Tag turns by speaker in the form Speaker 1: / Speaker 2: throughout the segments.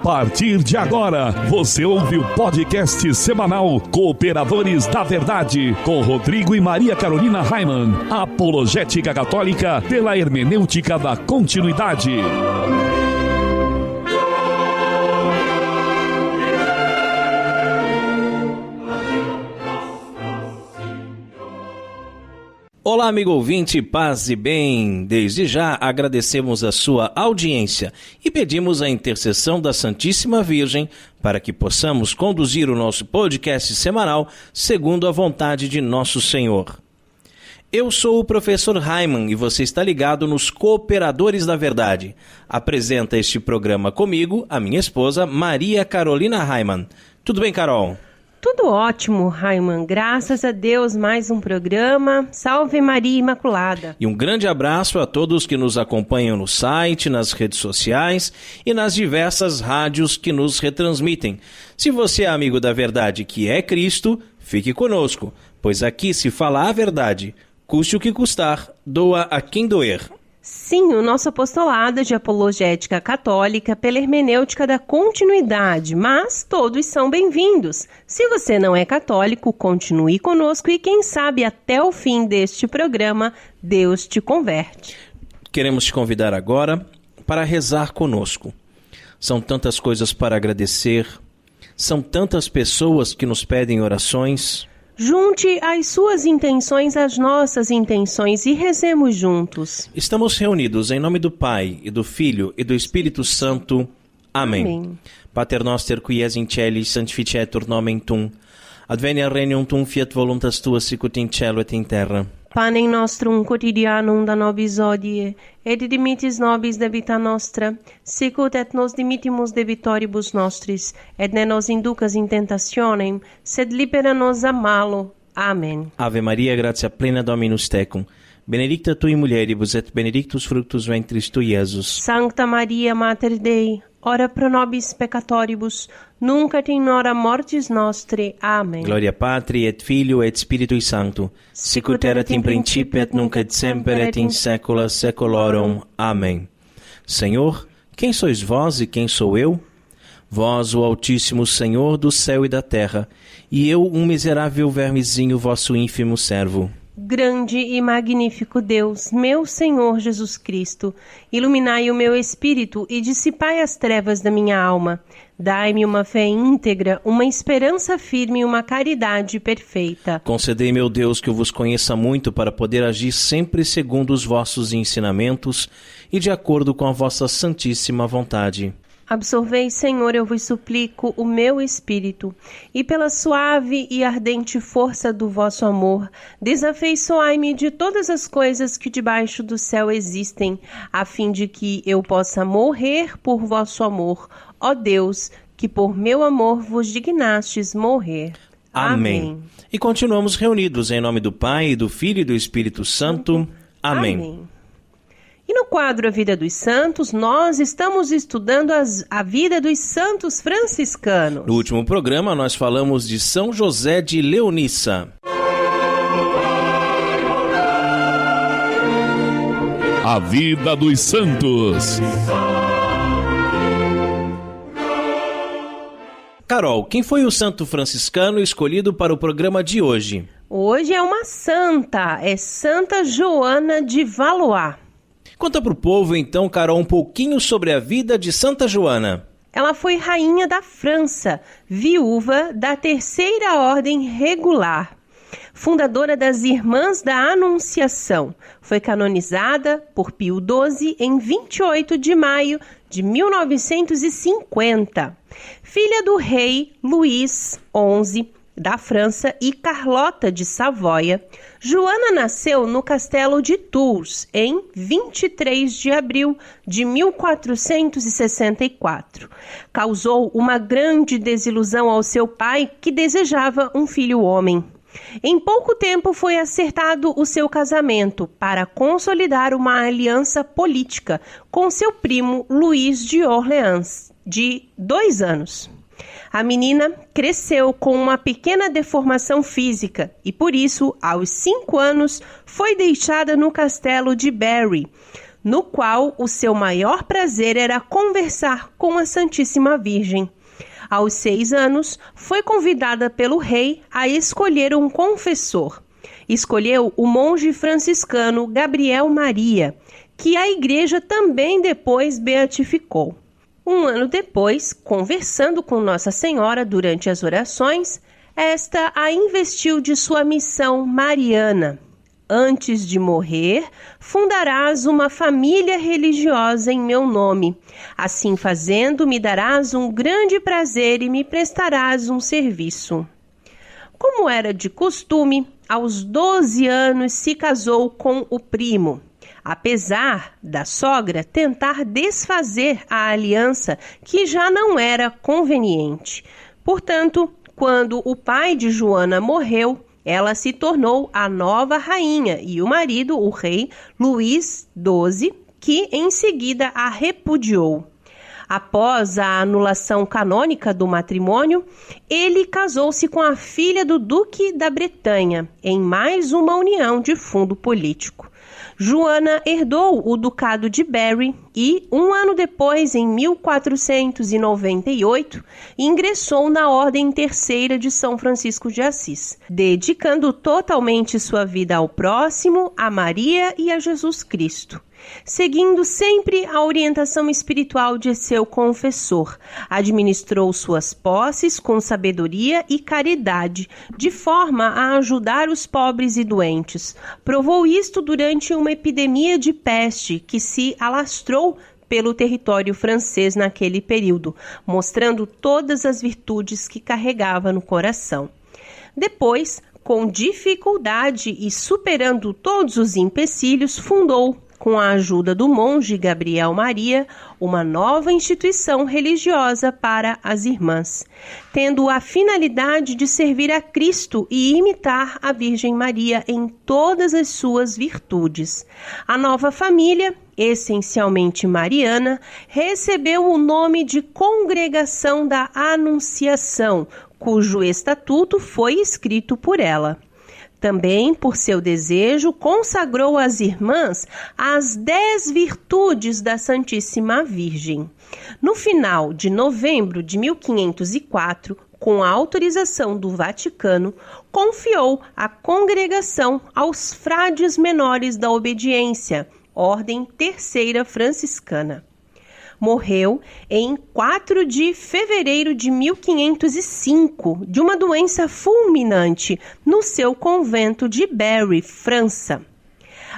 Speaker 1: partir de agora, você ouve o podcast semanal Cooperadores da Verdade, com Rodrigo e Maria Carolina Raimann, apologética católica pela hermenêutica da continuidade.
Speaker 2: Olá, amigo ouvinte, paz e bem. Desde já agradecemos a sua audiência e pedimos a intercessão da Santíssima Virgem para que possamos conduzir o nosso podcast semanal segundo a vontade de nosso Senhor. Eu sou o professor Raimann e você está ligado nos Cooperadores da Verdade. Apresenta este programa comigo a minha esposa Maria Carolina Raimann. Tudo bem, Carol?
Speaker 3: Tudo ótimo, Raimann. Graças a Deus, mais um programa. Salve Maria Imaculada.
Speaker 2: E um grande abraço a todos que nos acompanham no site, nas redes sociais e nas diversas rádios que nos retransmitem. Se você é amigo da verdade que é Cristo, fique conosco, pois aqui se fala a verdade. Custe o que custar, doa a quem doer.
Speaker 3: Sim, o nosso apostolado de apologética católica pela hermenêutica da continuidade, mas todos são bem-vindos. Se você não é católico, continue conosco e quem sabe até o fim deste programa, Deus te converte.
Speaker 2: Queremos te convidar agora para rezar conosco. São tantas coisas para agradecer, são tantas pessoas que nos pedem orações.
Speaker 3: Junte as suas intenções às nossas intenções e rezemos juntos.
Speaker 2: Estamos reunidos em nome do Pai, e do Filho, e do Espírito Santo. Amém.
Speaker 3: Amém.
Speaker 2: Pater noster, qui es in celis, sanctificetur nomen tuum. Advenia regnum tuum, fiat voluntas tua, sicut in cielo et in terra.
Speaker 3: Panem nostrum quotidianum da nobis hodie, et dimittis nobis debita nostra, sicut et nos dimittimus debitoribus nostris, et ne nos inducas in tentationem, sed libera nos a malo. Amen.
Speaker 2: Ave Maria, gratia plena Dominus tecum. Benedicta tui mulieribus, et benedictus fructus ventris tui, Iesus.
Speaker 3: Sancta Maria, Mater Dei, ora pro nobis peccatoribus, nunc et in hora mortis nostri. Amen.
Speaker 2: Gloria Patri et Filio et Spiritui Sancto, sicut erat in principio et nunc et semper et in saecula saeculorum. Amém. Senhor, quem sois vós e quem sou eu? Vós, o Altíssimo Senhor do céu e da terra, e eu, um miserável vermezinho, vosso ínfimo servo.
Speaker 3: Grande e magnífico Deus, meu Senhor Jesus Cristo, iluminai o meu espírito e dissipai as trevas da minha alma. Dai-me uma fé íntegra, uma esperança firme e uma caridade perfeita.
Speaker 2: Concedei, meu Deus, que eu vos conheça muito para poder agir sempre segundo os vossos ensinamentos e de acordo com a vossa santíssima vontade.
Speaker 3: Absorvei, Senhor, eu vos suplico, o meu espírito, e pela suave e ardente força do vosso amor, desafeiçoai-me de todas as coisas que debaixo do céu existem, a fim de que eu possa morrer por vosso amor, ó Deus, que por meu amor vos dignastes morrer.
Speaker 2: Amém. E continuamos reunidos em nome do Pai, do Filho e do Espírito Santo. Amém.
Speaker 3: E no quadro A Vida dos Santos, nós estamos estudando a vida dos santos franciscanos.
Speaker 2: No último programa, nós falamos de São José de Leonissa.
Speaker 1: A Vida dos Santos.
Speaker 2: Carol, quem foi o santo franciscano escolhido para o programa de hoje?
Speaker 3: Hoje é uma santa, é Santa Joana de Valois.
Speaker 2: Conta para o povo, então, Carol, um pouquinho sobre a vida de Santa Joana.
Speaker 3: Ela foi rainha da França, viúva da Terceira Ordem Regular, fundadora das Irmãs da Anunciação. Foi canonizada por Pio XII em 28 de maio de 1950. Filha do rei Luís XI da França e Carlota de Savoia, Joana nasceu no castelo de Tours em 23 de abril de 1464. Causou uma grande desilusão ao seu pai, que desejava um filho homem. Em pouco tempo foi acertado o seu casamento para consolidar uma aliança política com seu primo Luís de Orleans, de 2 anos. A menina cresceu com uma pequena deformação física e, por isso, aos 5 anos, foi deixada no castelo de Berry, no qual o seu maior prazer era conversar com a Santíssima Virgem. Aos 6 anos, foi convidada pelo rei a escolher um confessor. Escolheu o monge franciscano Gabriel Maria, que a igreja também depois beatificou. Um ano depois, conversando com Nossa Senhora durante as orações, esta a investiu de sua missão mariana. Antes de morrer, fundarás uma família religiosa em meu nome. Assim fazendo, me darás um grande prazer e me prestarás um serviço. Como era de costume, aos 12 anos se casou com o primo. Apesar da sogra tentar desfazer a aliança que já não era conveniente. Portanto, quando o pai de Joana morreu, ela se tornou a nova rainha e o marido, o rei Luís XII, que em seguida a repudiou. Após a anulação canônica do matrimônio, ele casou-se com a filha do Duque da Bretanha, em mais uma união de fundo político. Joana herdou o Ducado de Berry e, um ano depois, em 1498, ingressou na Ordem Terceira de São Francisco de Assis, dedicando totalmente sua vida ao próximo, a Maria e a Jesus Cristo. Seguindo sempre a orientação espiritual de seu confessor, administrou suas posses com sabedoria e caridade, de forma a ajudar os pobres e doentes. Provou isto durante uma epidemia de peste que se alastrou pelo território francês naquele período, mostrando todas as virtudes que carregava no coração. Depois, com dificuldade e superando todos os empecilhos, fundou, com a ajuda do monge Gabriel Maria, uma nova instituição religiosa para as irmãs, tendo a finalidade de servir a Cristo e imitar a Virgem Maria em todas as suas virtudes. A nova família, essencialmente mariana, recebeu o nome de Congregação da Anunciação, cujo estatuto foi escrito por ela. Também, por seu desejo, consagrou às irmãs as 10 virtudes da Santíssima Virgem. No final de novembro de 1504, com a autorização do Vaticano, confiou a congregação aos frades menores da obediência, Ordem Terceira Franciscana. Morreu em 4 de fevereiro de 1505, de uma doença fulminante, no seu convento de Berry, França.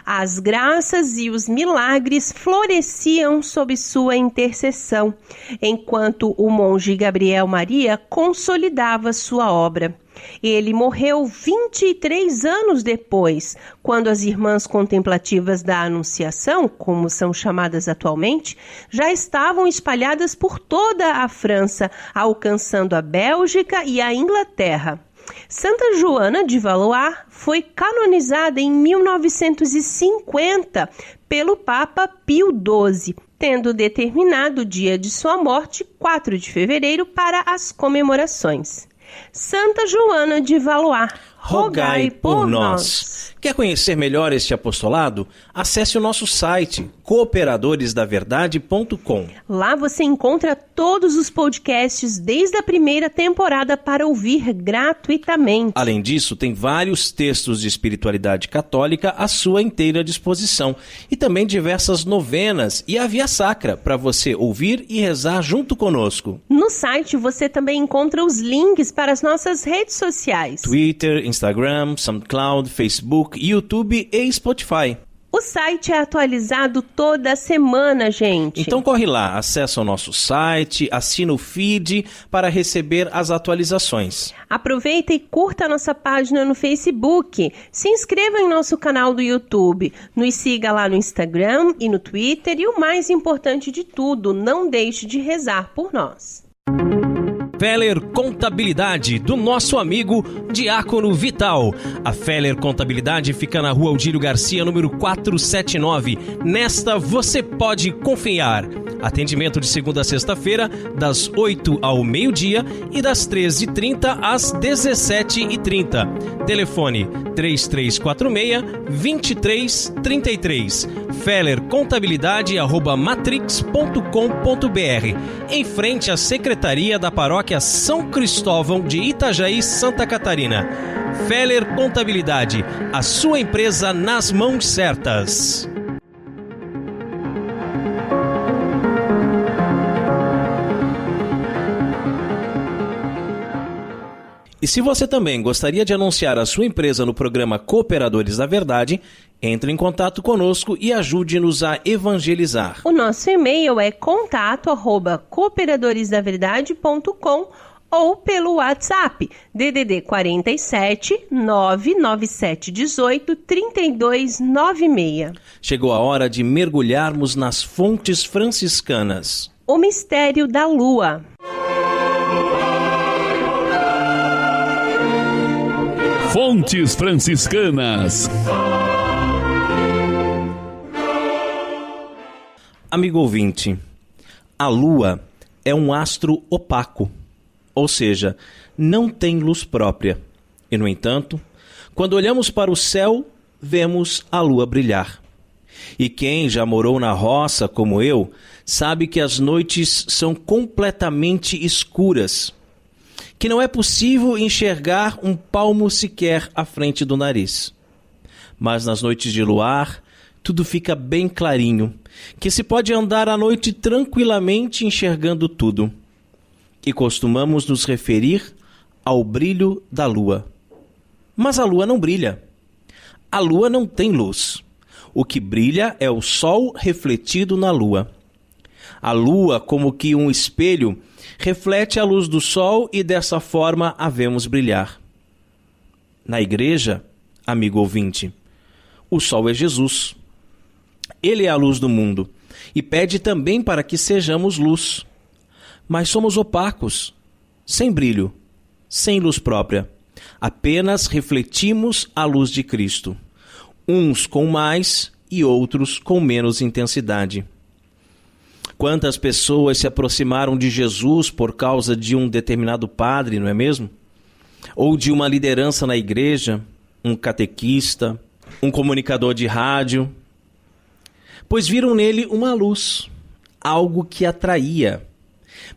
Speaker 3: As graças e os milagres floresciam sob sua intercessão, enquanto o monge Gabriel Maria consolidava sua obra. Ele morreu 23 anos depois, quando as irmãs contemplativas da Anunciação, como são chamadas atualmente, já estavam espalhadas por toda a França, alcançando a Bélgica e a Inglaterra. Santa Joana de Valois foi canonizada em 1950 pelo Papa Pio XII, tendo determinado o dia de sua morte, 4 de fevereiro, para as comemorações. Santa Joana de Valois,
Speaker 2: rogai por nós. Quer conhecer melhor este apostolado? Acesse o nosso site, cooperadoresdaverdade.com.
Speaker 3: Lá você encontra todos os podcasts desde a primeira temporada para ouvir gratuitamente.
Speaker 2: Além disso, tem vários textos de espiritualidade católica à sua inteira disposição. E também diversas novenas e a Via Sacra para você ouvir e rezar junto conosco.
Speaker 3: No site você também encontra os links para as nossas redes sociais:
Speaker 2: Twitter, Instagram, SoundCloud, Facebook, YouTube e Spotify.
Speaker 3: O site é atualizado toda semana, gente.
Speaker 2: Então corre lá, acessa o nosso site, assina o feed para receber as atualizações.
Speaker 3: Aproveita e curta a nossa página no Facebook. Se inscreva em nosso canal do YouTube. Nos siga lá no Instagram e no Twitter. E o mais importante de tudo, não deixe de rezar por nós.
Speaker 2: Feller Contabilidade, do nosso amigo Diácono Vital. A Feller Contabilidade fica na Rua Odílio Garcia, número 479. Nesta você pode confiar. Atendimento de segunda a sexta-feira, das 8 ao meio-dia e das 13h30 às 17h30. Telefone 3346-2333. fellercontabilidade@matrix.com.br. Em frente à Secretaria da Paróquia São Cristóvão de Itajaí, Santa Catarina. Feller Contabilidade, a sua empresa nas mãos certas. E se você também gostaria de anunciar a sua empresa no programa Cooperadores da Verdade, entre em contato conosco e ajude-nos a evangelizar.
Speaker 3: O nosso e-mail é contato@cooperadoresdaverdade.com ou pelo WhatsApp DDD 47 997 18 32 96.
Speaker 2: Chegou a hora de mergulharmos nas fontes franciscanas.
Speaker 3: O mistério da Lua.
Speaker 1: Fontes franciscanas.
Speaker 2: Amigo ouvinte, a Lua é um astro opaco, ou seja, não tem luz própria. E, no entanto, quando olhamos para o céu, vemos a Lua brilhar. E quem já morou na roça, como eu, sabe que as noites são completamente escuras, que não é possível enxergar um palmo sequer à frente do nariz. Mas nas noites de luar, tudo fica bem clarinho, que se pode andar à noite tranquilamente enxergando tudo. E costumamos nos referir ao brilho da lua. Mas a lua não brilha. A lua não tem luz. O que brilha é o sol refletido na lua. A lua, como que um espelho, reflete a luz do sol e dessa forma a vemos brilhar. Na igreja, amigo ouvinte, o sol é Jesus. Ele é a luz do mundo e pede também para que sejamos luz. Mas somos opacos, sem brilho, sem luz própria. Apenas refletimos a luz de Cristo, uns com mais e outros com menos intensidade. Quantas pessoas se aproximaram de Jesus por causa de um determinado padre, não é mesmo? Ou de uma liderança na igreja, um catequista, um comunicador de rádio, pois viram nele uma luz, algo que atraía,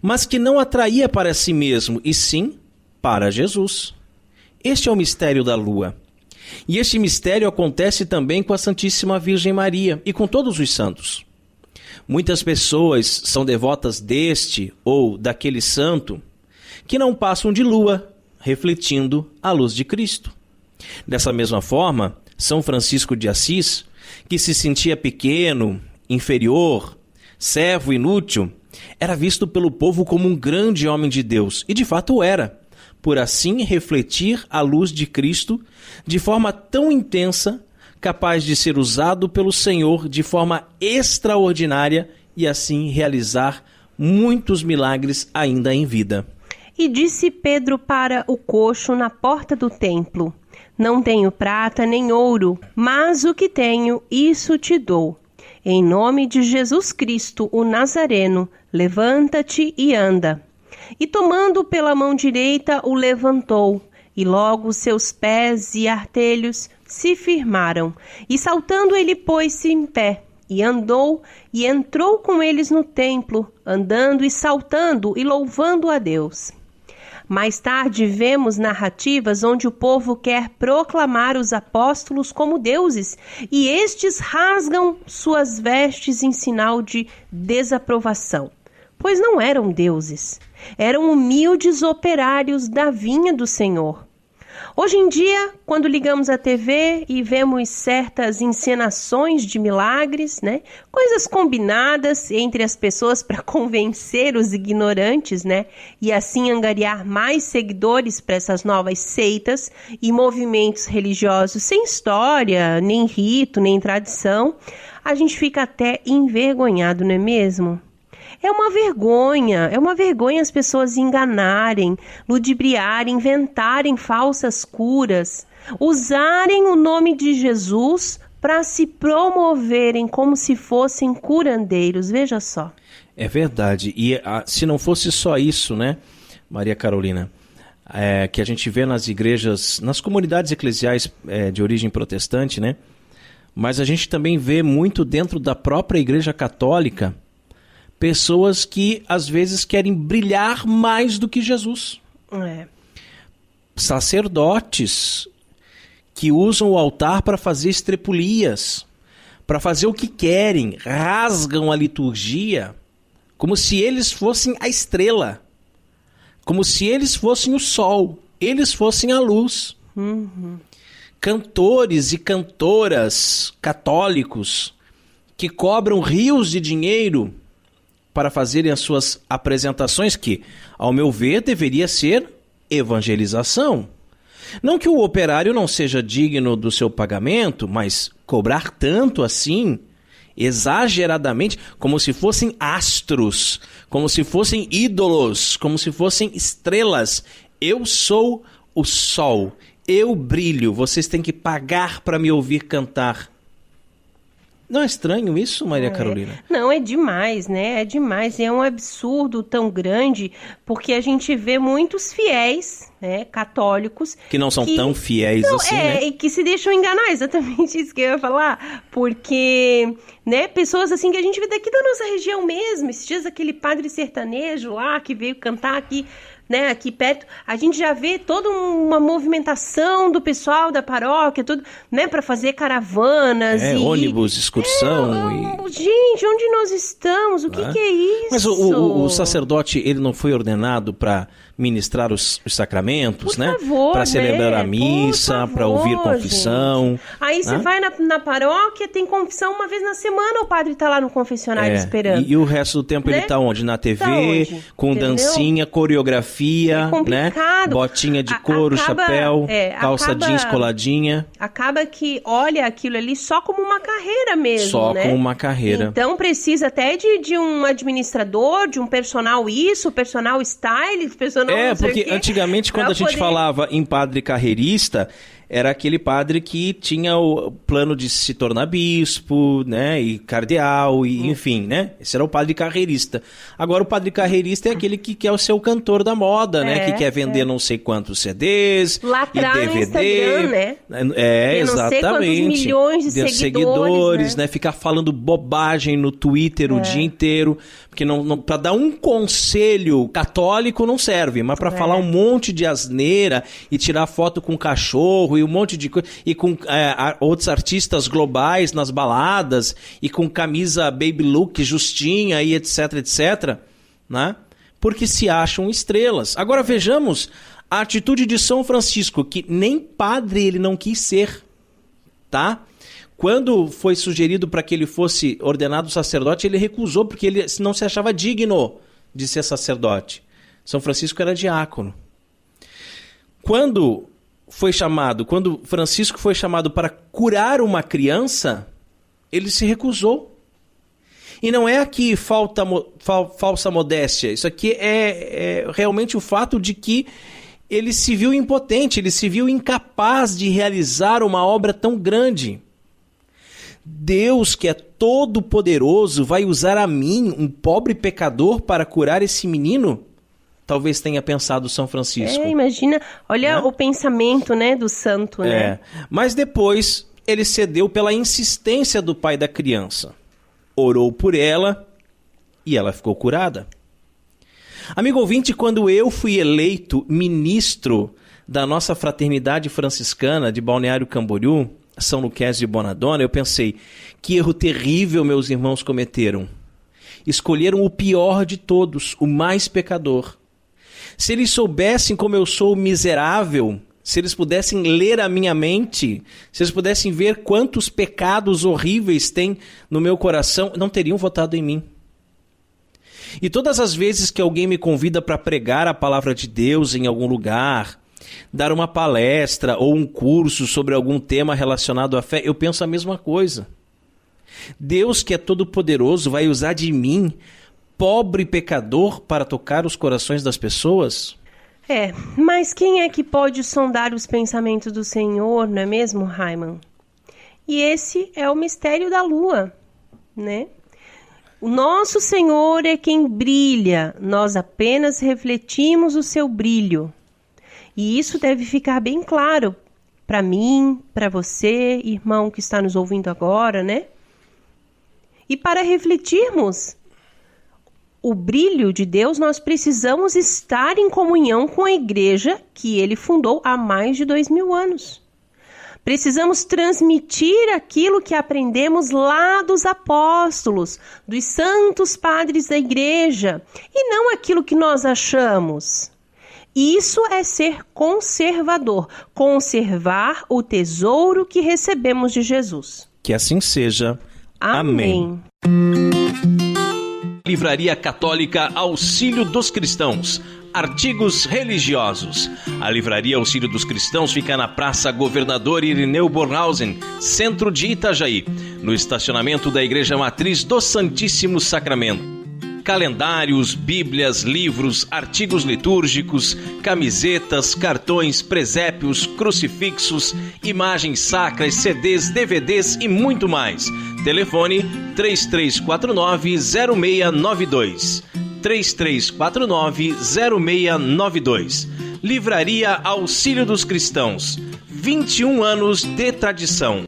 Speaker 2: mas que não atraía para si mesmo, e sim para Jesus. Este é o mistério da lua. E este mistério acontece também com a Santíssima Virgem Maria e com todos os santos. Muitas pessoas são devotas deste ou daquele santo que não passam de lua, refletindo a luz de Cristo. Dessa mesma forma, São Francisco de Assis, que se sentia pequeno, inferior, servo inútil, era visto pelo povo como um grande homem de Deus, e de fato o era, por assim refletir a luz de Cristo de forma tão intensa, capaz de ser usado pelo Senhor de forma extraordinária e assim realizar muitos milagres ainda em vida.
Speaker 3: E disse Pedro para o coxo na porta do templo: Não tenho prata nem ouro, mas o que tenho, isso te dou. Em nome de Jesus Cristo, o Nazareno, levanta-te e anda. E tomando pela mão direita, o levantou, e logo seus pés e artelhos se firmaram, e saltando ele pôs-se em pé, e andou, e entrou com eles no templo, andando e saltando e louvando a Deus. Mais tarde vemos narrativas onde o povo quer proclamar os apóstolos como deuses, e estes rasgam suas vestes em sinal de desaprovação, pois não eram deuses, eram humildes operários da vinha do Senhor. Hoje em dia, quando ligamos a TV e vemos certas encenações de milagres, coisas combinadas entre as pessoas para convencer os ignorantes, e assim angariar mais seguidores para essas novas seitas e movimentos religiosos sem história, nem rito, nem tradição, a gente fica até envergonhado, não é mesmo? É uma vergonha as pessoas enganarem, ludibriarem, inventarem falsas curas, usarem o nome de Jesus para se promoverem como se fossem curandeiros, veja só.
Speaker 2: É verdade, e se não fosse só isso, né, Maria Carolina, que a gente vê nas igrejas, nas comunidades eclesiais de origem protestante, né, mas a gente também vê muito dentro da própria Igreja Católica pessoas que às vezes querem brilhar mais do que Jesus. Sacerdotes que usam o altar para fazer estrepulias, para fazer o que querem, rasgam a liturgia como se eles fossem a estrela, como se eles fossem o sol, eles fossem a luz. Cantores e cantoras católicos que cobram rios de dinheiro para fazerem as suas apresentações, que, ao meu ver, deveria ser evangelização. Não que o operário não seja digno do seu pagamento, mas cobrar tanto assim, exageradamente, como se fossem astros, como se fossem ídolos, como se fossem estrelas. Eu sou o sol, eu brilho, vocês têm que pagar para me ouvir cantar. Não é estranho isso, Maria Carolina?
Speaker 3: Não, é demais, né? É demais. E é um absurdo tão grande, porque a gente vê muitos fiéis, né, católicos...
Speaker 2: Que não são tão fiéis assim, né?
Speaker 3: E que se deixam enganar, exatamente isso que eu ia falar. Porque, né, pessoas assim que a gente vê daqui da nossa região mesmo. Esses dias aquele padre sertanejo lá, que veio cantar aqui... Né, aqui perto, a gente já vê toda uma movimentação do pessoal da paróquia, tudo, né, para fazer caravanas.
Speaker 2: Ônibus, excursão.
Speaker 3: Gente, onde nós estamos? O que é isso?
Speaker 2: Mas o sacerdote, ele não foi ordenado para ministrar os sacramentos,
Speaker 3: por
Speaker 2: né?
Speaker 3: Favor,
Speaker 2: para celebrar a missa, para ouvir confissão.
Speaker 3: Gente. Aí você vai na paróquia, tem confissão uma vez na semana, o padre tá lá no confessionário esperando.
Speaker 2: E o resto do tempo, né? Ele tá onde? Na TV, com
Speaker 3: entendeu?
Speaker 2: Dancinha, coreografia, né? Botinha de couro, chapéu, calça jeans coladinha.
Speaker 3: Acaba que olha aquilo ali só como uma carreira mesmo,
Speaker 2: Só
Speaker 3: né?
Speaker 2: como uma carreira.
Speaker 3: Então precisa até de um administrador, de um personal isso, personal style, personal
Speaker 2: porque antigamente quando a gente falava em padre carreirista, era aquele padre que tinha o plano de se tornar bispo, né, e cardeal, e enfim, né? Esse era o padre carreirista. Agora o padre carreirista é aquele que quer ser o cantor da moda, né? Que quer vender não sei quantos CDs,
Speaker 3: lacrar
Speaker 2: e DVD.
Speaker 3: No Instagram, né?
Speaker 2: Exatamente.
Speaker 3: Não sei quantos milhões de seguidores,
Speaker 2: né? Ficar falando bobagem no Twitter o dia inteiro, porque não para dar um conselho católico não serve, mas para falar um monte de asneira e tirar foto com cachorro e um monte de coisa, e com outros artistas globais nas baladas, e com camisa baby look justinha e etc, etc, né? Porque se acham estrelas. Agora vejamos a atitude de São Francisco, que nem padre ele não quis ser, tá? Quando foi sugerido para que ele fosse ordenado sacerdote, ele recusou, porque ele não se achava digno de ser sacerdote. São Francisco era diácono. Quando Francisco foi chamado para curar uma criança, ele se recusou. E não é aqui falsa modéstia, isso aqui é realmente o fato de que ele se viu impotente, ele se viu incapaz de realizar uma obra tão grande. Deus, que é todo poderoso, vai usar a mim, um pobre pecador, para curar esse menino? Talvez tenha pensado São Francisco.
Speaker 3: Imagina, olha o pensamento, né, do santo, né?
Speaker 2: Mas depois ele cedeu pela insistência do pai da criança. Orou por ela e ela ficou curada. Amigo ouvinte, quando eu fui eleito ministro da nossa fraternidade franciscana de Balneário Camboriú, São Luquézio de Bonadona, eu pensei, que erro terrível meus irmãos cometeram. Escolheram o pior de todos, o mais pecador. Se eles soubessem como eu sou miserável, se eles pudessem ler a minha mente, se eles pudessem ver quantos pecados horríveis tem no meu coração, não teriam votado em mim. E todas as vezes que alguém me convida para pregar a palavra de Deus em algum lugar, dar uma palestra ou um curso sobre algum tema relacionado à fé, eu penso a mesma coisa. Deus, que é todo-poderoso, vai usar de mim, pobre pecador, para tocar os corações das pessoas?
Speaker 3: Mas quem é que pode sondar os pensamentos do Senhor, não é mesmo, Raiman? E esse é o mistério da lua, né? O nosso Senhor é quem brilha, nós apenas refletimos o seu brilho. E isso deve ficar bem claro para mim, para você, irmão que está nos ouvindo agora, né? E para refletirmos o brilho de Deus, nós precisamos estar em comunhão com a igreja que ele fundou há mais de 2000 anos. Precisamos transmitir aquilo que aprendemos lá dos apóstolos, dos santos padres da igreja, e não aquilo que nós achamos. Isso é ser conservador, conservar o tesouro que recebemos de Jesus.
Speaker 2: Que assim seja. Amém. Livraria Católica Auxílio dos Cristãos. Artigos religiosos. A Livraria Auxílio dos Cristãos fica na Praça Governador Irineu Bornhausen, centro de Itajaí, no estacionamento da Igreja Matriz do Santíssimo Sacramento. Calendários, bíblias, livros, artigos litúrgicos, camisetas, cartões, presépios, crucifixos, imagens sacras, CDs, DVDs e muito mais. Telefone 3349-0692. 3349-0692. Livraria Auxílio dos Cristãos. 21 anos de tradição.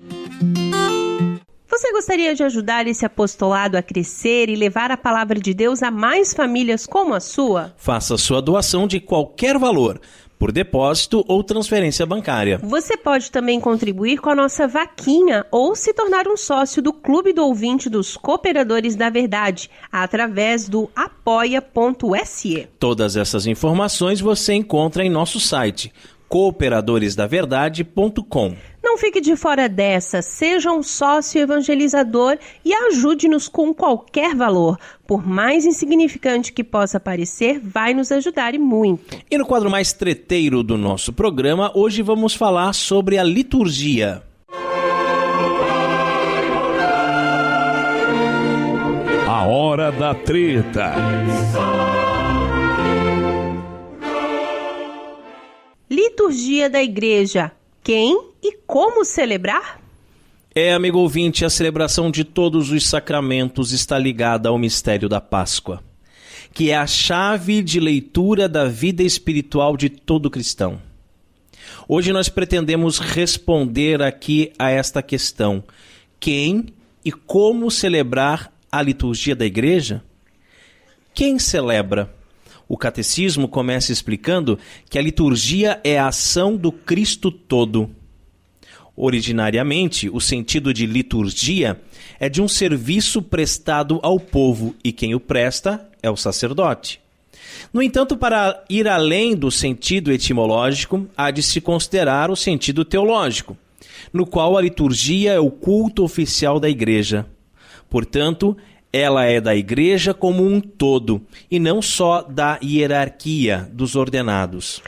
Speaker 3: Você gostaria de ajudar esse apostolado a crescer e levar a palavra de Deus a mais famílias como a sua?
Speaker 2: Faça sua doação de qualquer valor, por depósito ou transferência bancária.
Speaker 3: Você pode também contribuir com a nossa vaquinha ou se tornar um sócio do Clube do Ouvinte dos Cooperadores da Verdade, através do apoia.se.
Speaker 2: Todas essas informações você encontra em nosso site, cooperadoresdaverdade.com.
Speaker 3: Não fique de fora dessa, seja um sócio evangelizador e ajude-nos com qualquer valor. Por mais insignificante que possa parecer, vai nos ajudar e muito.
Speaker 2: E no quadro mais treteiro do nosso programa, hoje vamos falar sobre a liturgia.
Speaker 1: A hora da treta.
Speaker 3: Liturgia da Igreja. Quem e como celebrar?
Speaker 2: Amigo ouvinte, a celebração de todos os sacramentos está ligada ao mistério da Páscoa, que é a chave de leitura da vida espiritual de todo cristão. Hoje nós pretendemos responder aqui a esta questão: quem e como celebrar a liturgia da Igreja? Quem celebra? O Catecismo começa explicando que a liturgia é a ação do Cristo todo. Originariamente, o sentido de liturgia é de um serviço prestado ao povo, e quem o presta é o sacerdote. No entanto, para ir além do sentido etimológico, há de se considerar o sentido teológico, no qual a liturgia é o culto oficial da Igreja. Portanto, ela é da Igreja como um todo, e não só da hierarquia dos ordenados.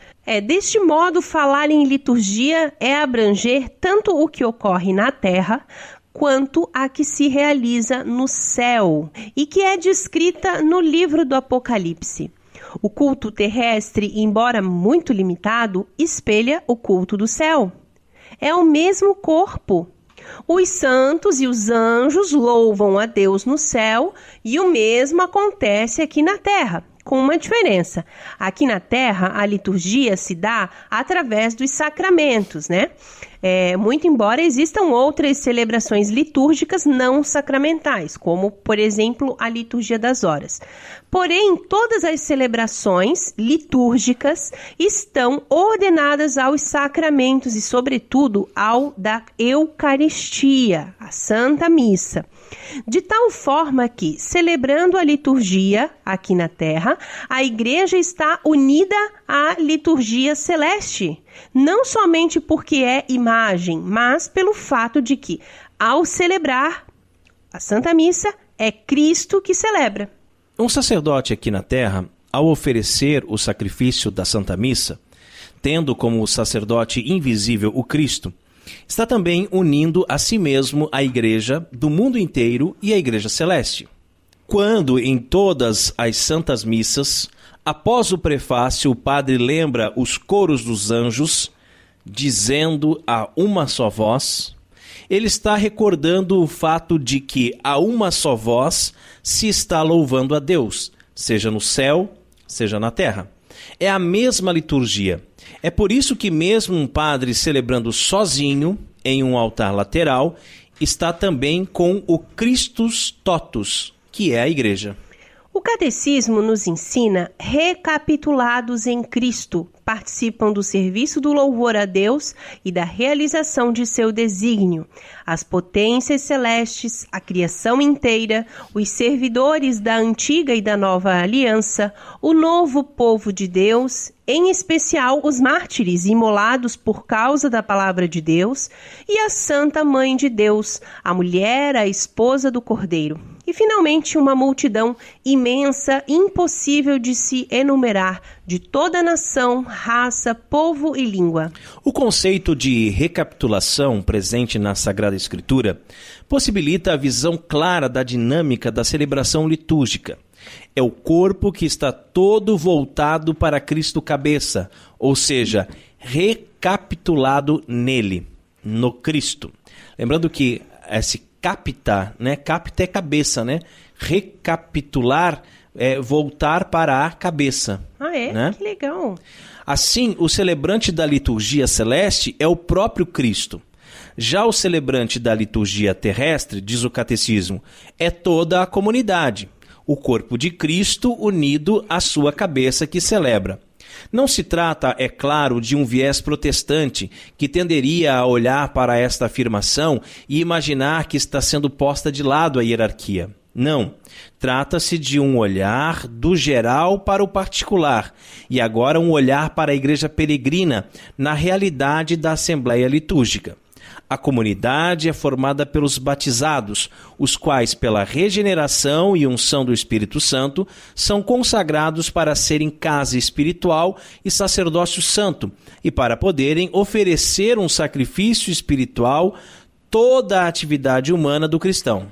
Speaker 3: Deste modo, falar em liturgia é abranger tanto o que ocorre na terra, quanto a que se realiza no céu, e que é descrita no livro do Apocalipse. O culto terrestre, embora muito limitado, espelha o culto do céu. É o mesmo corpo. Os santos e os anjos louvam a Deus no céu e o mesmo acontece aqui na terra, com uma diferença. Aqui na terra, a liturgia se dá através dos sacramentos, né? Muito embora existam outras celebrações litúrgicas não sacramentais, como, por exemplo, a liturgia das horas. Porém, todas as celebrações litúrgicas estão ordenadas aos sacramentos e, sobretudo, ao da Eucaristia, a Santa Missa. De tal forma que, celebrando a liturgia aqui na terra, a Igreja está unida à liturgia celeste, não somente porque é imagem, mas pelo fato de que, ao celebrar a Santa Missa, é Cristo que celebra.
Speaker 2: Um sacerdote aqui na terra, ao oferecer o sacrifício da Santa Missa, tendo como sacerdote invisível o Cristo, está também unindo a si mesmo a Igreja do mundo inteiro e a Igreja Celeste. Quando, em todas as santas missas, após o prefácio, o padre lembra os coros dos anjos, dizendo a uma só voz: ele está recordando o fato de que a uma só voz se está louvando a Deus, seja no céu, seja na terra. É a mesma liturgia. É por isso que mesmo um padre celebrando sozinho, em um altar lateral, está também com o Christus Totus, que é a igreja.
Speaker 3: O catecismo nos ensina recapitulados em Cristo, participam do serviço do louvor a Deus e da realização de seu desígnio. As potências celestes, a criação inteira, os servidores da antiga e da nova aliança, o novo povo de Deus, em especial os mártires imolados por causa da palavra de Deus, e a Santa Mãe de Deus, a mulher, a esposa do Cordeiro. E, finalmente, uma multidão imensa, impossível de se enumerar, de toda a nação, raça, povo e língua.
Speaker 2: O conceito de recapitulação presente na Sagrada Escritura possibilita a visão clara da dinâmica da celebração litúrgica. É o corpo que está todo voltado para Cristo cabeça, ou seja, recapitulado nele, no Cristo. Lembrando que esse capta, né? Capta é cabeça, né? Recapitular é voltar para a cabeça.
Speaker 3: Ah, é?
Speaker 2: Né?
Speaker 3: Que legal.
Speaker 2: Assim, o celebrante da liturgia celeste é o próprio Cristo. Já o celebrante da liturgia terrestre, diz o catecismo, é toda a comunidade, o corpo de Cristo unido à sua cabeça que celebra. Não se trata, é claro, de um viés protestante que tenderia a olhar para esta afirmação e imaginar que está sendo posta de lado a hierarquia. Não, trata-se de um olhar do geral para o particular e agora um olhar para a igreja peregrina na realidade da Assembleia Litúrgica. A comunidade é formada pelos batizados, os quais, pela regeneração e unção do Espírito Santo, são consagrados para serem casa espiritual e sacerdócio santo, e para poderem oferecer um sacrifício espiritual toda a atividade humana do cristão.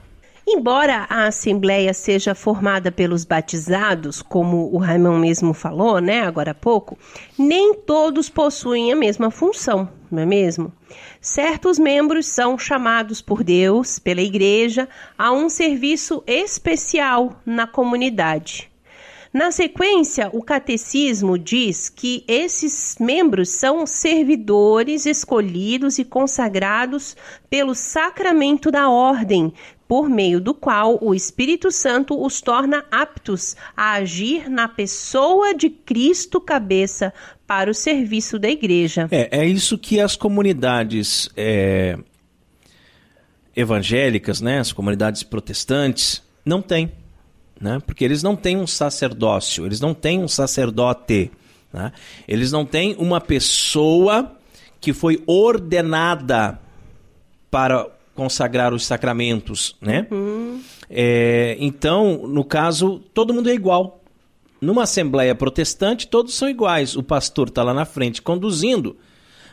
Speaker 3: Embora a Assembleia seja formada pelos batizados, como o Raimon mesmo falou, né, agora há pouco, nem todos possuem a mesma função, não é mesmo? Certos membros são chamados por Deus, pela Igreja, a um serviço especial na comunidade. Na sequência, o catecismo diz que esses membros são servidores escolhidos e consagrados pelo sacramento da ordem, por meio do qual o Espírito Santo os torna aptos a agir na pessoa de Cristo cabeça para o serviço da igreja.
Speaker 2: É isso que as comunidades evangélicas, né, as comunidades protestantes, não têm. Né? Porque eles não têm um sacerdócio, eles não têm um sacerdote. Né? Eles não têm uma pessoa que foi ordenada para consagrar os sacramentos, né? Então, no caso, todo mundo é igual. Numa assembleia protestante, todos são iguais. O pastor está lá na frente conduzindo,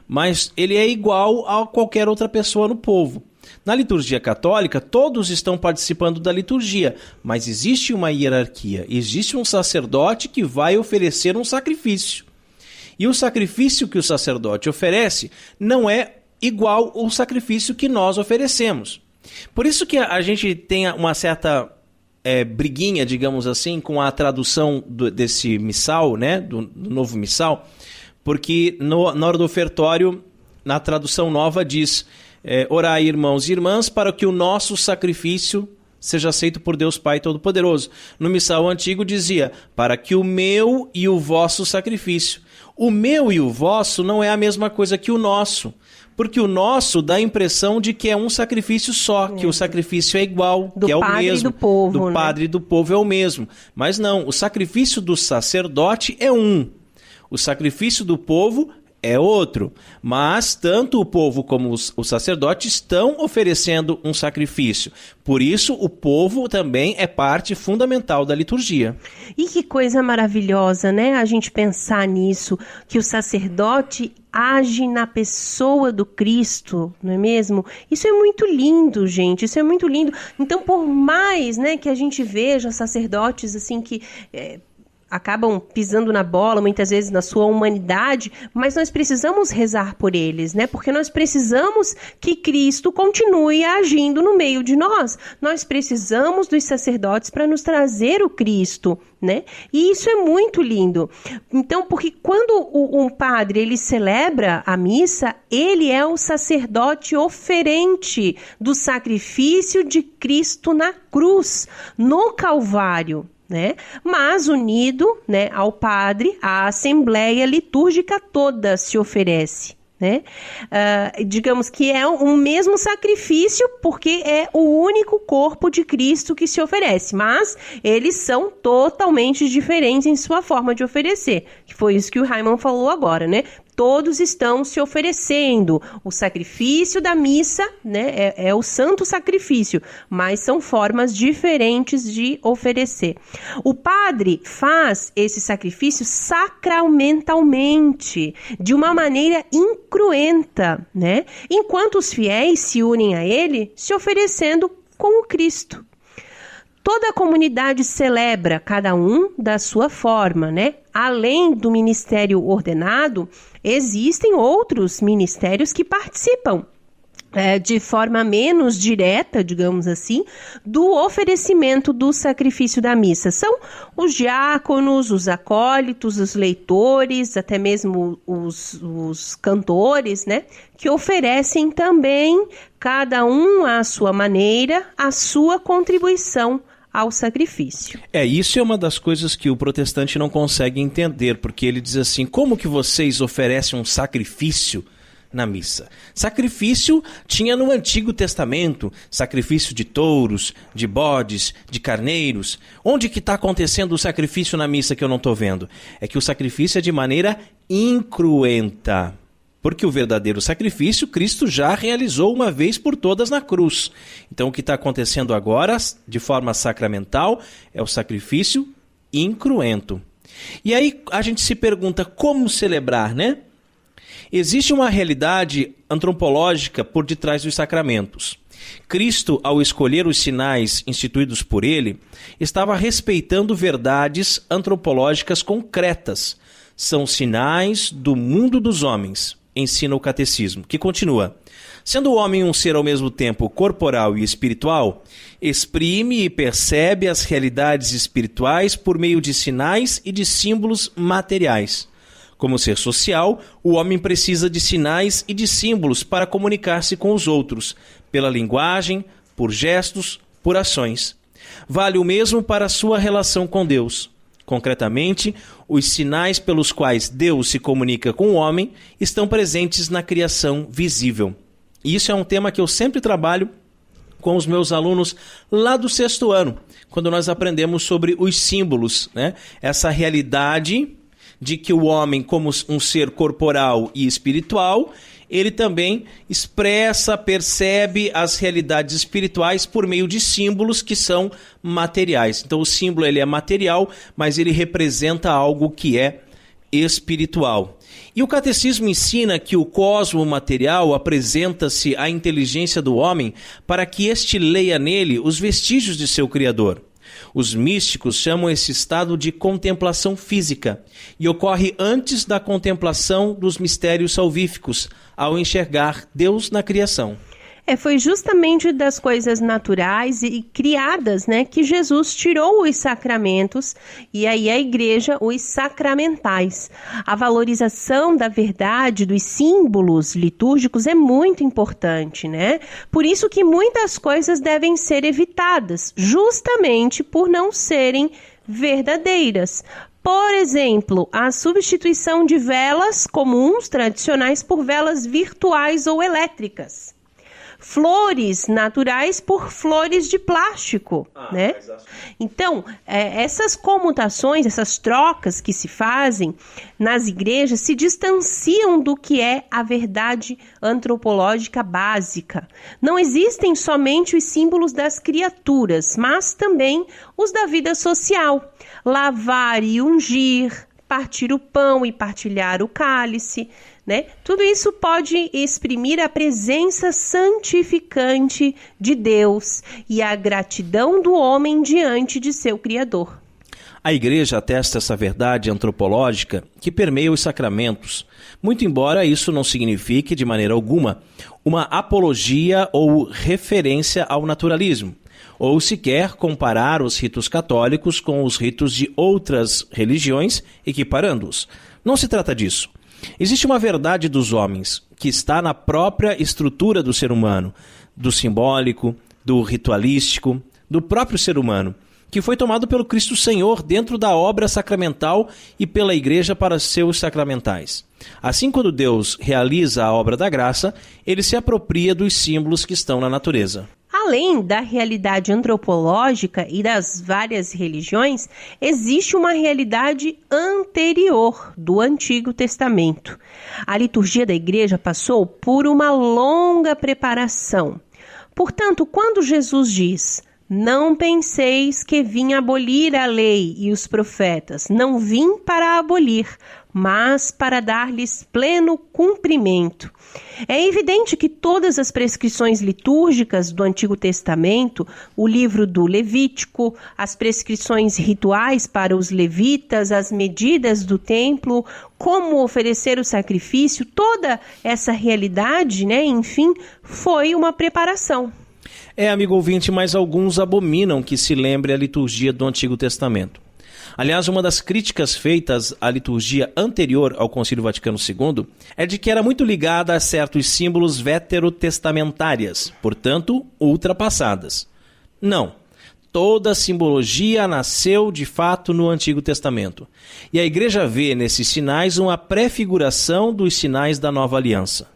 Speaker 2: mas ele é igual a qualquer outra pessoa no povo. Na liturgia católica, todos estão participando da liturgia, mas existe uma hierarquia, existe um sacerdote que vai oferecer um sacrifício. E o sacrifício que o sacerdote oferece não é igual ao sacrifício que nós oferecemos. Por isso que a gente tem uma certa briguinha, digamos assim, com a tradução desse missal, né, do novo missal, porque na hora do ofertório, na tradução nova diz: orai, irmãos e irmãs, para que o nosso sacrifício seja aceito por Deus Pai Todo-Poderoso. No missal antigo dizia: para que o meu e o vosso sacrifício. O meu e o vosso não é a mesma coisa que o nosso, porque o nosso dá a impressão de que é um sacrifício só, que o sacrifício é igual, que é o mesmo.
Speaker 3: Do povo,
Speaker 2: do padre e do povo é o mesmo. Mas não, o sacrifício do sacerdote é um. O sacrifício do povo é outro, mas tanto o povo como os sacerdotes estão oferecendo um sacrifício. Por isso, o povo também é parte fundamental da liturgia.
Speaker 3: E que coisa maravilhosa, né? A gente pensar nisso, que o sacerdote age na pessoa do Cristo, não é mesmo? Isso é muito lindo, gente, isso é muito lindo. Então, por mais, né, que a gente veja sacerdotes assim que acabam pisando na bola, muitas vezes na sua humanidade, mas nós precisamos rezar por eles, né? Porque nós precisamos que Cristo continue agindo no meio de nós. Nós precisamos dos sacerdotes para nos trazer o Cristo, né? E isso é muito lindo. Então, porque quando um padre ele celebra a missa, ele é o sacerdote oferente do sacrifício de Cristo na cruz, no Calvário, né? Mas unido, né, ao padre, a assembleia litúrgica toda se oferece, né? Digamos que é um mesmo sacrifício, porque é o único corpo de Cristo que se oferece, mas eles são totalmente diferentes em sua forma de oferecer, que foi isso que o Raimon falou agora, né? Todos estão se oferecendo. O sacrifício da missa, né, é o santo sacrifício, mas são formas diferentes de oferecer. O padre faz esse sacrifício sacramentalmente, de uma maneira incruenta, né? Enquanto os fiéis se unem a ele, se oferecendo com o Cristo. Toda a comunidade celebra, cada um da sua forma, né? Além do ministério ordenado, existem outros ministérios que participam de forma menos direta, digamos assim, do oferecimento do sacrifício da missa. São os diáconos, os acólitos, os leitores, até mesmo os cantores, né? Que oferecem também, cada um à sua maneira, a sua contribuição ao sacrifício.
Speaker 2: Isso é uma das coisas que o protestante não consegue entender, porque ele diz assim, como que vocês oferecem um sacrifício na missa? Sacrifício tinha no Antigo Testamento, sacrifício de touros, de bodes, de carneiros. Onde que está acontecendo o sacrifício na missa que eu não estou vendo? É que o sacrifício é de maneira incruenta. Porque o verdadeiro sacrifício, Cristo já realizou uma vez por todas na cruz. Então, o que está acontecendo agora, de forma sacramental, é o sacrifício incruento. E aí a gente se pergunta como celebrar, né? Existe uma realidade antropológica por detrás dos sacramentos. Cristo, ao escolher os sinais instituídos por ele, estava respeitando verdades antropológicas concretas. São sinais do mundo dos homens, ensina o catecismo, que continua. Sendo o homem um ser ao mesmo tempo corporal e espiritual, exprime e percebe as realidades espirituais por meio de sinais e de símbolos materiais. Como ser social, o homem precisa de sinais e de símbolos para comunicar-se com os outros, pela linguagem, por gestos, por ações. Vale o mesmo para a sua relação com Deus. Concretamente, os sinais pelos quais Deus se comunica com o homem estão presentes na criação visível. E isso é um tema que eu sempre trabalho com os meus alunos lá do 6º ano, quando nós aprendemos sobre os símbolos, né? Essa realidade de que o homem, como um ser corporal e espiritual, ele também expressa, percebe as realidades espirituais por meio de símbolos que são materiais. Então o símbolo ele é material, mas ele representa algo que é espiritual. E o catecismo ensina que o cosmo material apresenta-se à inteligência do homem para que este leia nele os vestígios de seu Criador. Os místicos chamam esse estado de contemplação física e ocorre antes da contemplação dos mistérios salvíficos, ao enxergar Deus na criação.
Speaker 3: Foi justamente das coisas naturais e criadas, né, que Jesus tirou os sacramentos e aí a igreja os sacramentais. A valorização da verdade dos símbolos litúrgicos é muito importante, né? Por isso que muitas coisas devem ser evitadas, justamente por não serem verdadeiras. Por exemplo, a substituição de velas comuns, tradicionais, por velas virtuais ou elétricas. Flores naturais por flores de plástico, né? Então, essas comutações, essas trocas que se fazem nas igrejas se distanciam do que é a verdade antropológica básica. Não existem somente os símbolos das criaturas, mas também os da vida social. Lavar e ungir, partir o pão e partilhar o cálice, né? Tudo isso pode exprimir a presença santificante de Deus e a gratidão do homem diante de seu Criador.
Speaker 2: A Igreja atesta essa verdade antropológica que permeia os sacramentos, muito embora isso não signifique, de maneira alguma, uma apologia ou referência ao naturalismo, ou sequer comparar os ritos católicos com os ritos de outras religiões, equiparando-os. Não se trata disso. Existe uma verdade dos homens, que está na própria estrutura do ser humano, do simbólico, do ritualístico, do próprio ser humano, que foi tomado pelo Cristo Senhor dentro da obra sacramental e pela Igreja para seus sacramentais. Assim, quando Deus realiza a obra da graça, ele se apropria dos símbolos que estão na natureza.
Speaker 3: Além da realidade antropológica e das várias religiões, existe uma realidade anterior do Antigo Testamento. A liturgia da Igreja passou por uma longa preparação. Portanto, quando Jesus diz: "Não penseis que vim abolir a lei e os profetas. Não vim para abolir, mas para dar-lhes pleno cumprimento." É evidente que todas as prescrições litúrgicas do Antigo Testamento, o livro do Levítico, as prescrições rituais para os levitas, as medidas do templo, como oferecer o sacrifício, toda essa realidade, enfim, foi uma preparação.
Speaker 2: Amigo ouvinte, mas alguns abominam que se lembre a liturgia do Antigo Testamento. Aliás, uma das críticas feitas à liturgia anterior ao Concílio Vaticano II é de que era muito ligada a certos símbolos veterotestamentárias, portanto, ultrapassadas. Não. Toda a simbologia nasceu, de fato, no Antigo Testamento. E a Igreja vê nesses sinais uma prefiguração dos sinais da Nova Aliança.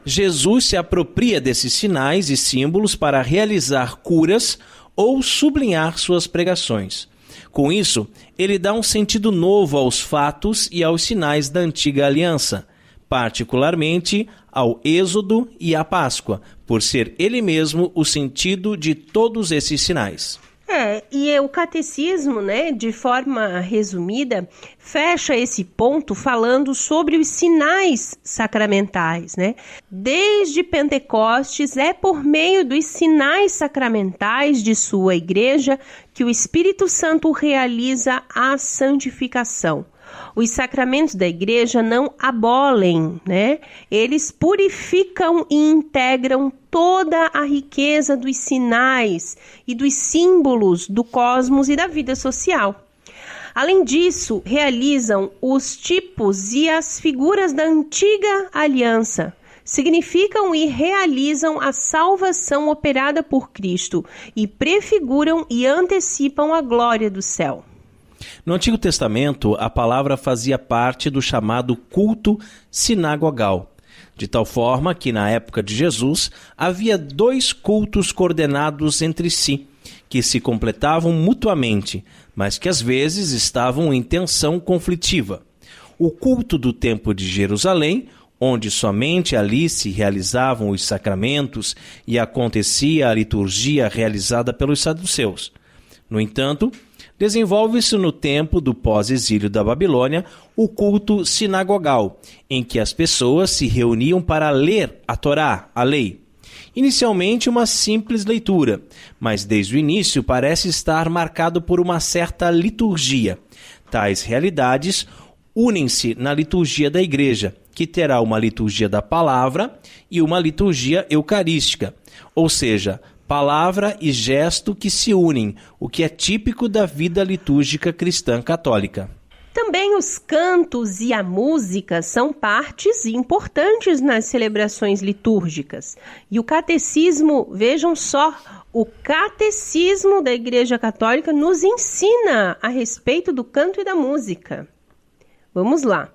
Speaker 2: Jesus se apropria desses sinais e símbolos para realizar curas ou sublinhar suas pregações. Com isso, ele dá um sentido novo aos fatos e aos sinais da antiga aliança, particularmente ao Êxodo e à Páscoa, por ser ele mesmo o sentido de todos esses sinais.
Speaker 3: E o catecismo, de forma resumida, fecha esse ponto falando sobre os sinais sacramentais, Desde Pentecostes, é por meio dos sinais sacramentais de sua igreja que o Espírito Santo realiza a santificação. Os sacramentos da igreja não abolem, Eles purificam e integram toda a riqueza dos sinais e dos símbolos do cosmos e da vida social. Além disso, realizam os tipos e as figuras da antiga aliança. Significam e realizam a salvação operada por Cristo e prefiguram e antecipam a glória do céu.
Speaker 2: No Antigo Testamento, a palavra fazia parte do chamado culto sinagogal, de tal forma que, na época de Jesus, havia 2 cultos coordenados entre si, que se completavam mutuamente, mas que às vezes estavam em tensão conflitiva. O culto do Templo de Jerusalém, onde somente ali se realizavam os sacramentos e acontecia a liturgia realizada pelos saduceus. No entanto, desenvolve-se no tempo do pós-exílio da Babilônia o culto sinagogal, em que as pessoas se reuniam para ler a Torá, a lei. Inicialmente uma simples leitura, mas desde o início parece estar marcado por uma certa liturgia. Tais realidades unem-se na liturgia da Igreja, que terá uma liturgia da palavra e uma liturgia eucarística, ou seja, palavra e gesto que se unem, o que é típico da vida litúrgica cristã católica.
Speaker 3: Também os cantos e a música são partes importantes nas celebrações litúrgicas. E o catecismo, vejam só, o catecismo da Igreja Católica nos ensina a respeito do canto e da música. Vamos lá.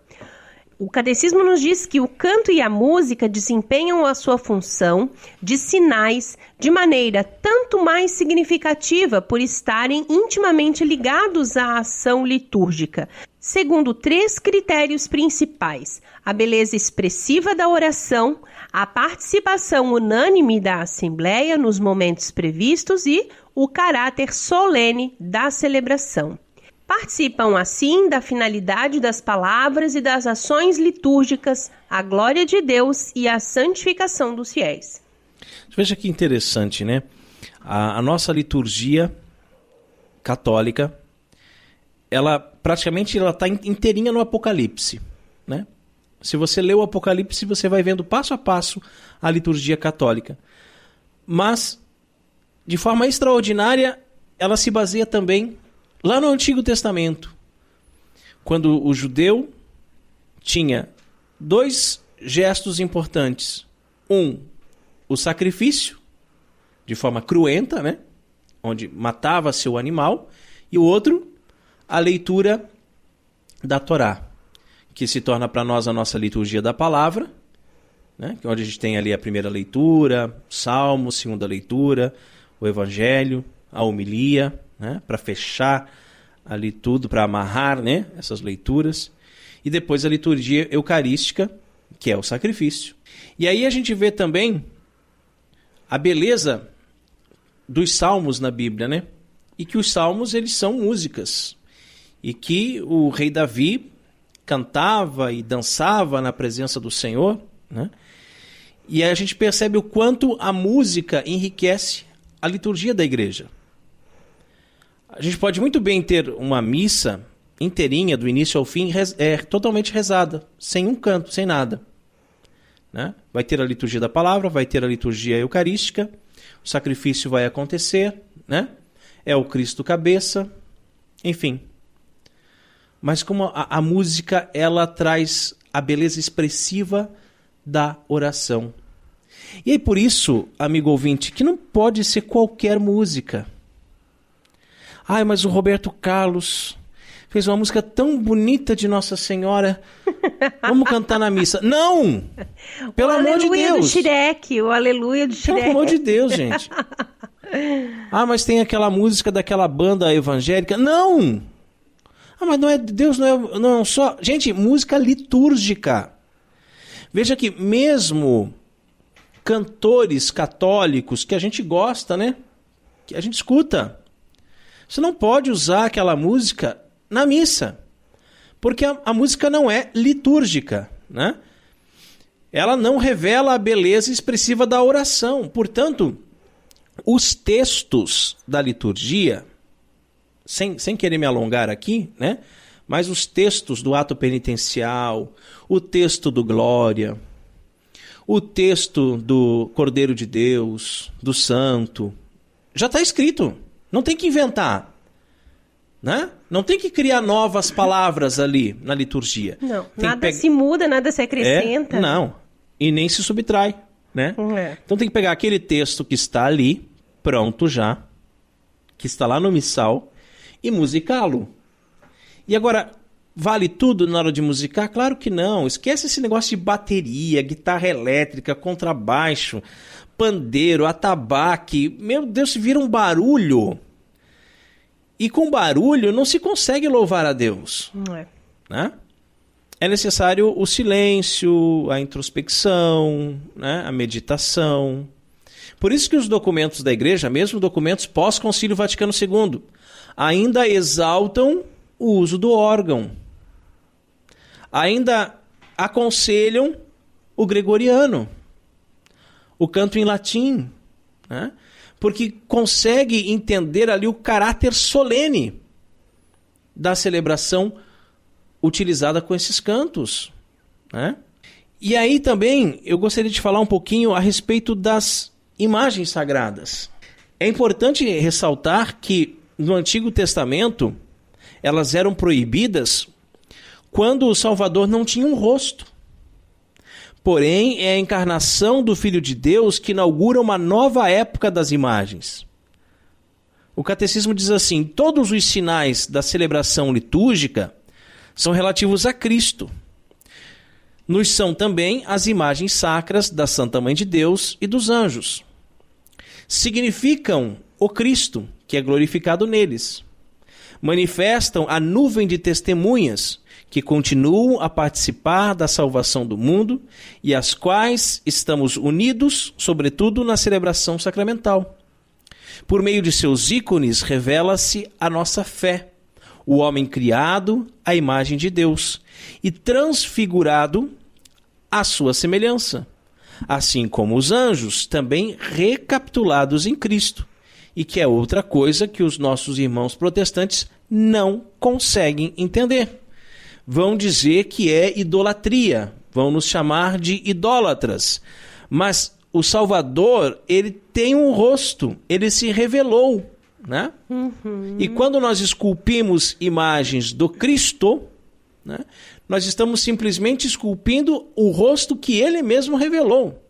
Speaker 3: O catecismo nos diz que o canto e a música desempenham a sua função de sinais de maneira tanto mais significativa por estarem intimamente ligados à ação litúrgica, segundo 3 critérios principais: a beleza expressiva da oração, a participação unânime da Assembleia nos momentos previstos e o caráter solene da celebração. Participam, assim, da finalidade das palavras e das ações litúrgicas, a glória de Deus e a santificação dos fiéis.
Speaker 2: Veja que interessante, A nossa liturgia católica, ela praticamente está inteirinha no Apocalipse, né? Se você lê o Apocalipse, você vai vendo passo a passo a liturgia católica. Mas, de forma extraordinária, ela se baseia também lá no Antigo Testamento, quando o judeu tinha 2 gestos importantes. O sacrifício, de forma cruenta, né? Onde matava seu animal. E o outro, a leitura da Torá, que se torna para nós a nossa liturgia da palavra, né? Onde a gente tem ali a primeira leitura, Salmo, segunda leitura, o Evangelho, a homilia, né? Para fechar ali tudo, para amarrar, né? Essas leituras. E depois a liturgia eucarística, que é o sacrifício. E aí a gente vê também a beleza dos salmos na Bíblia, né? E que os salmos, eles são músicas. E que o rei Davi cantava e dançava na presença do Senhor, né? E aí a gente percebe o quanto a música enriquece a liturgia da igreja. A gente pode muito bem ter uma missa inteirinha, do início ao fim, totalmente rezada, sem um canto, sem nada, né? Vai ter a liturgia da palavra, vai ter a liturgia eucarística, o sacrifício vai acontecer, né? É o Cristo cabeça, enfim. Mas como a música, ela traz a beleza expressiva da oração. E aí por isso, amigo ouvinte, que não pode ser qualquer música. Ai, mas o Roberto Carlos fez uma música tão bonita de Nossa Senhora. Vamos cantar na missa. Não! Pelo amor de Deus.
Speaker 3: O aleluia do Shrek, o aleluia do Shrek.
Speaker 2: Pelo amor de Deus, gente. Ah, mas tem aquela música daquela banda evangélica. Não! Ah, mas não é Deus, não é só... Gente, música litúrgica. Veja que mesmo cantores católicos que a gente gosta, né? Que a gente escuta. Você não pode usar aquela música na missa, porque a música não é litúrgica, né? Ela não revela a beleza expressiva da oração. Portanto, os textos da liturgia, sem querer me alongar aqui, né? Mas os textos do ato penitencial, o texto do Glória, o texto do Cordeiro de Deus, do Santo, já está escrito. Não tem que inventar, né? Não tem que criar novas palavras ali na liturgia.
Speaker 3: Não, nada se muda, nada se acrescenta.
Speaker 2: Não, e nem se subtrai, né? Então tem que pegar aquele texto que está ali, pronto já, que está lá no missal, e musicá-lo. E agora, vale tudo na hora de musicar? Claro que não. Esquece esse negócio de bateria, guitarra elétrica, contrabaixo, pandeiro, atabaque. Meu Deus, se vira um barulho. E com barulho não se consegue louvar a Deus.
Speaker 3: Não é.
Speaker 2: Né? É necessário o silêncio, a introspecção, né? A meditação. Por isso que os documentos da igreja, mesmo documentos pós-Concílio Vaticano II, ainda exaltam o uso do órgão. Ainda aconselham o gregoriano, o canto em latim, né? Porque consegue entender ali o caráter solene da celebração utilizada com esses cantos, né? E aí também eu gostaria de falar um pouquinho a respeito das imagens sagradas. É importante ressaltar que no Antigo Testamento elas eram proibidas quando o Salvador não tinha um rosto. Porém, é a encarnação do Filho de Deus que inaugura uma nova época das imagens. O Catecismo diz assim: todos os sinais da celebração litúrgica são relativos a Cristo. Nos são também as imagens sacras da Santa Mãe de Deus e dos anjos. Significam o Cristo, que é glorificado neles. Manifestam a nuvem de testemunhas que continuam a participar da salvação do mundo e às quais estamos unidos, sobretudo na celebração sacramental. Por meio de seus ícones revela-se a nossa fé, o homem criado à imagem de Deus e transfigurado à sua semelhança, assim como os anjos também recapitulados em Cristo e que é outra coisa que os nossos irmãos protestantes não conseguem entender. Vão dizer que é idolatria, vão nos chamar de idólatras, mas o Salvador, ele tem um rosto, ele se revelou, né? E quando nós esculpimos imagens do Cristo, né, nós estamos simplesmente esculpindo o rosto que ele mesmo revelou.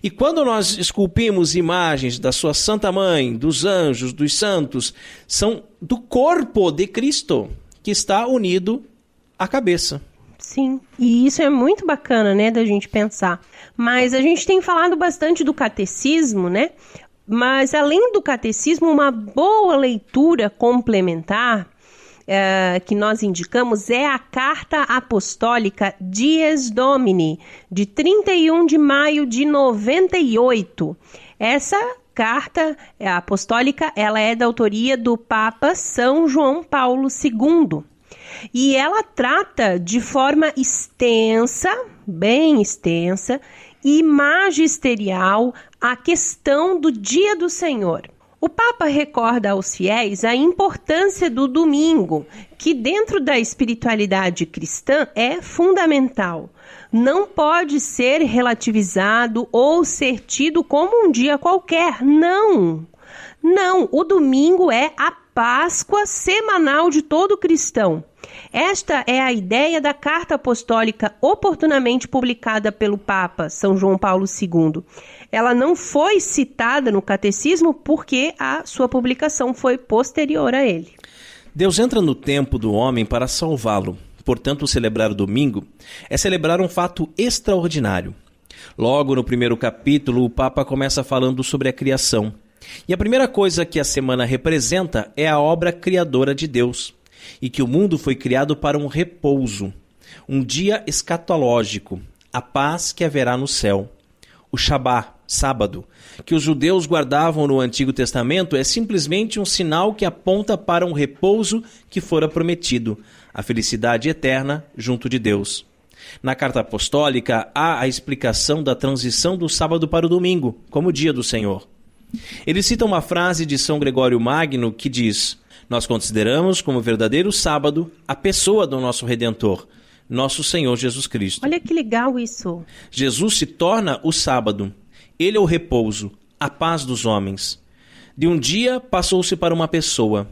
Speaker 2: E quando nós esculpimos imagens da sua Santa Mãe, dos anjos, dos santos, são do corpo de Cristo que está unido à cabeça.
Speaker 3: Sim, e isso é muito bacana, né, da gente pensar. Mas a gente tem falado bastante do catecismo, né? Mas além do catecismo, uma boa leitura complementar que nós indicamos é a Carta Apostólica Dies Domini, de 31 de maio de 98. Essa carta apostólica, ela é da autoria do Papa São João Paulo II. E ela trata de forma extensa, bem extensa, e magisterial a questão do Dia do Senhor. O Papa recorda aos fiéis a importância do domingo, que dentro da espiritualidade cristã é fundamental. Não pode ser relativizado ou ser tido como um dia qualquer, não. Não, o domingo é a Páscoa semanal de todo cristão. Esta é a ideia da Carta Apostólica oportunamente publicada pelo Papa São João Paulo II. Ela não foi citada no catecismo porque a sua publicação foi posterior a ele.
Speaker 2: Deus entra no tempo do homem para salvá-lo. Portanto, celebrar o domingo é celebrar um fato extraordinário. Logo no primeiro capítulo, o Papa começa falando sobre a criação. E a primeira coisa que a semana representa é a obra criadora de Deus, e que o mundo foi criado para um repouso, um dia escatológico, a paz que haverá no céu. O Shabá, sábado, que os judeus guardavam no Antigo Testamento, é simplesmente um sinal que aponta para um repouso que fora prometido, a felicidade eterna junto de Deus. Na Carta Apostólica há a explicação da transição do sábado para o domingo, como dia do Senhor. Ele cita uma frase de São Gregório Magno que diz: nós consideramos como verdadeiro sábado a pessoa do nosso Redentor, nosso Senhor Jesus Cristo.
Speaker 3: Olha que legal isso.
Speaker 2: Jesus se torna o sábado. Ele é o repouso, a paz dos homens. De um dia passou-se para uma pessoa.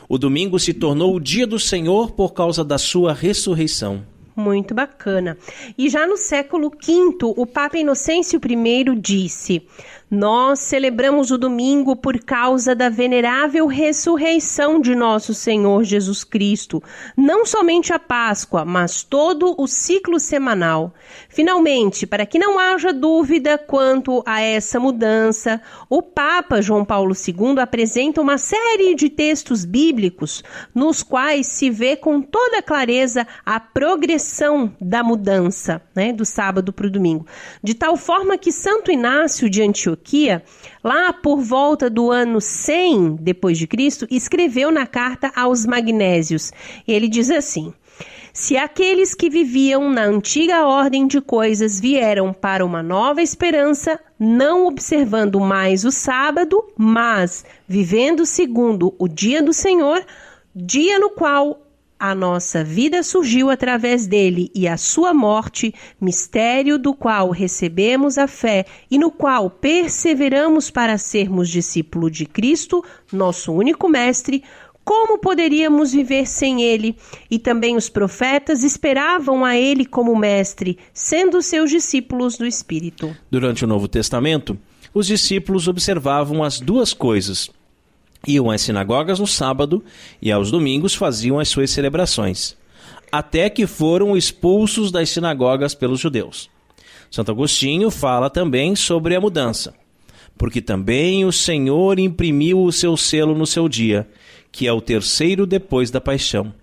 Speaker 2: O domingo se tornou o dia do Senhor por causa da sua ressurreição.
Speaker 3: Muito bacana. E já no século V, o Papa Inocêncio I disse: nós celebramos o domingo por causa da venerável ressurreição de nosso Senhor Jesus Cristo, não somente a Páscoa, mas todo o ciclo semanal. Finalmente, para que não haja dúvida quanto a essa mudança, o Papa João Paulo II apresenta uma série de textos bíblicos nos quais se vê com toda clareza a progressão da mudança, né, do sábado para o domingo, de tal forma que Santo Inácio de Antioquia, lá por volta do ano 100 depois de Cristo, escreveu na carta aos Magnésios. Ele diz assim: se aqueles que viviam na antiga ordem de coisas vieram para uma nova esperança, não observando mais o sábado, mas vivendo segundo o dia do Senhor, dia no qual a nossa vida surgiu através dele e a sua morte, mistério do qual recebemos a fé e no qual perseveramos para sermos discípulos de Cristo, nosso único mestre, como poderíamos viver sem ele? E também os profetas esperavam a ele como mestre, sendo seus discípulos do Espírito.
Speaker 2: Durante o Novo Testamento, os discípulos observavam as duas coisas. Iam às sinagogas no sábado e aos domingos faziam as suas celebrações, até que foram expulsos das sinagogas pelos judeus. Santo Agostinho fala também sobre a mudança, porque também o Senhor imprimiu o seu selo no seu dia, que é o terceiro depois da paixão.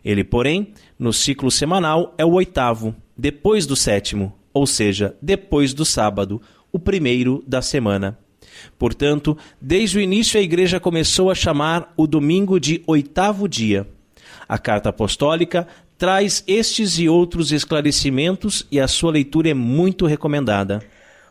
Speaker 2: Ele, porém, no ciclo semanal é o oitavo, depois do sétimo, ou seja, depois do sábado, o primeiro da semana. Portanto, desde o início a Igreja começou a chamar o domingo de oitavo dia. A Carta Apostólica traz estes e outros esclarecimentos e a sua leitura é muito recomendada.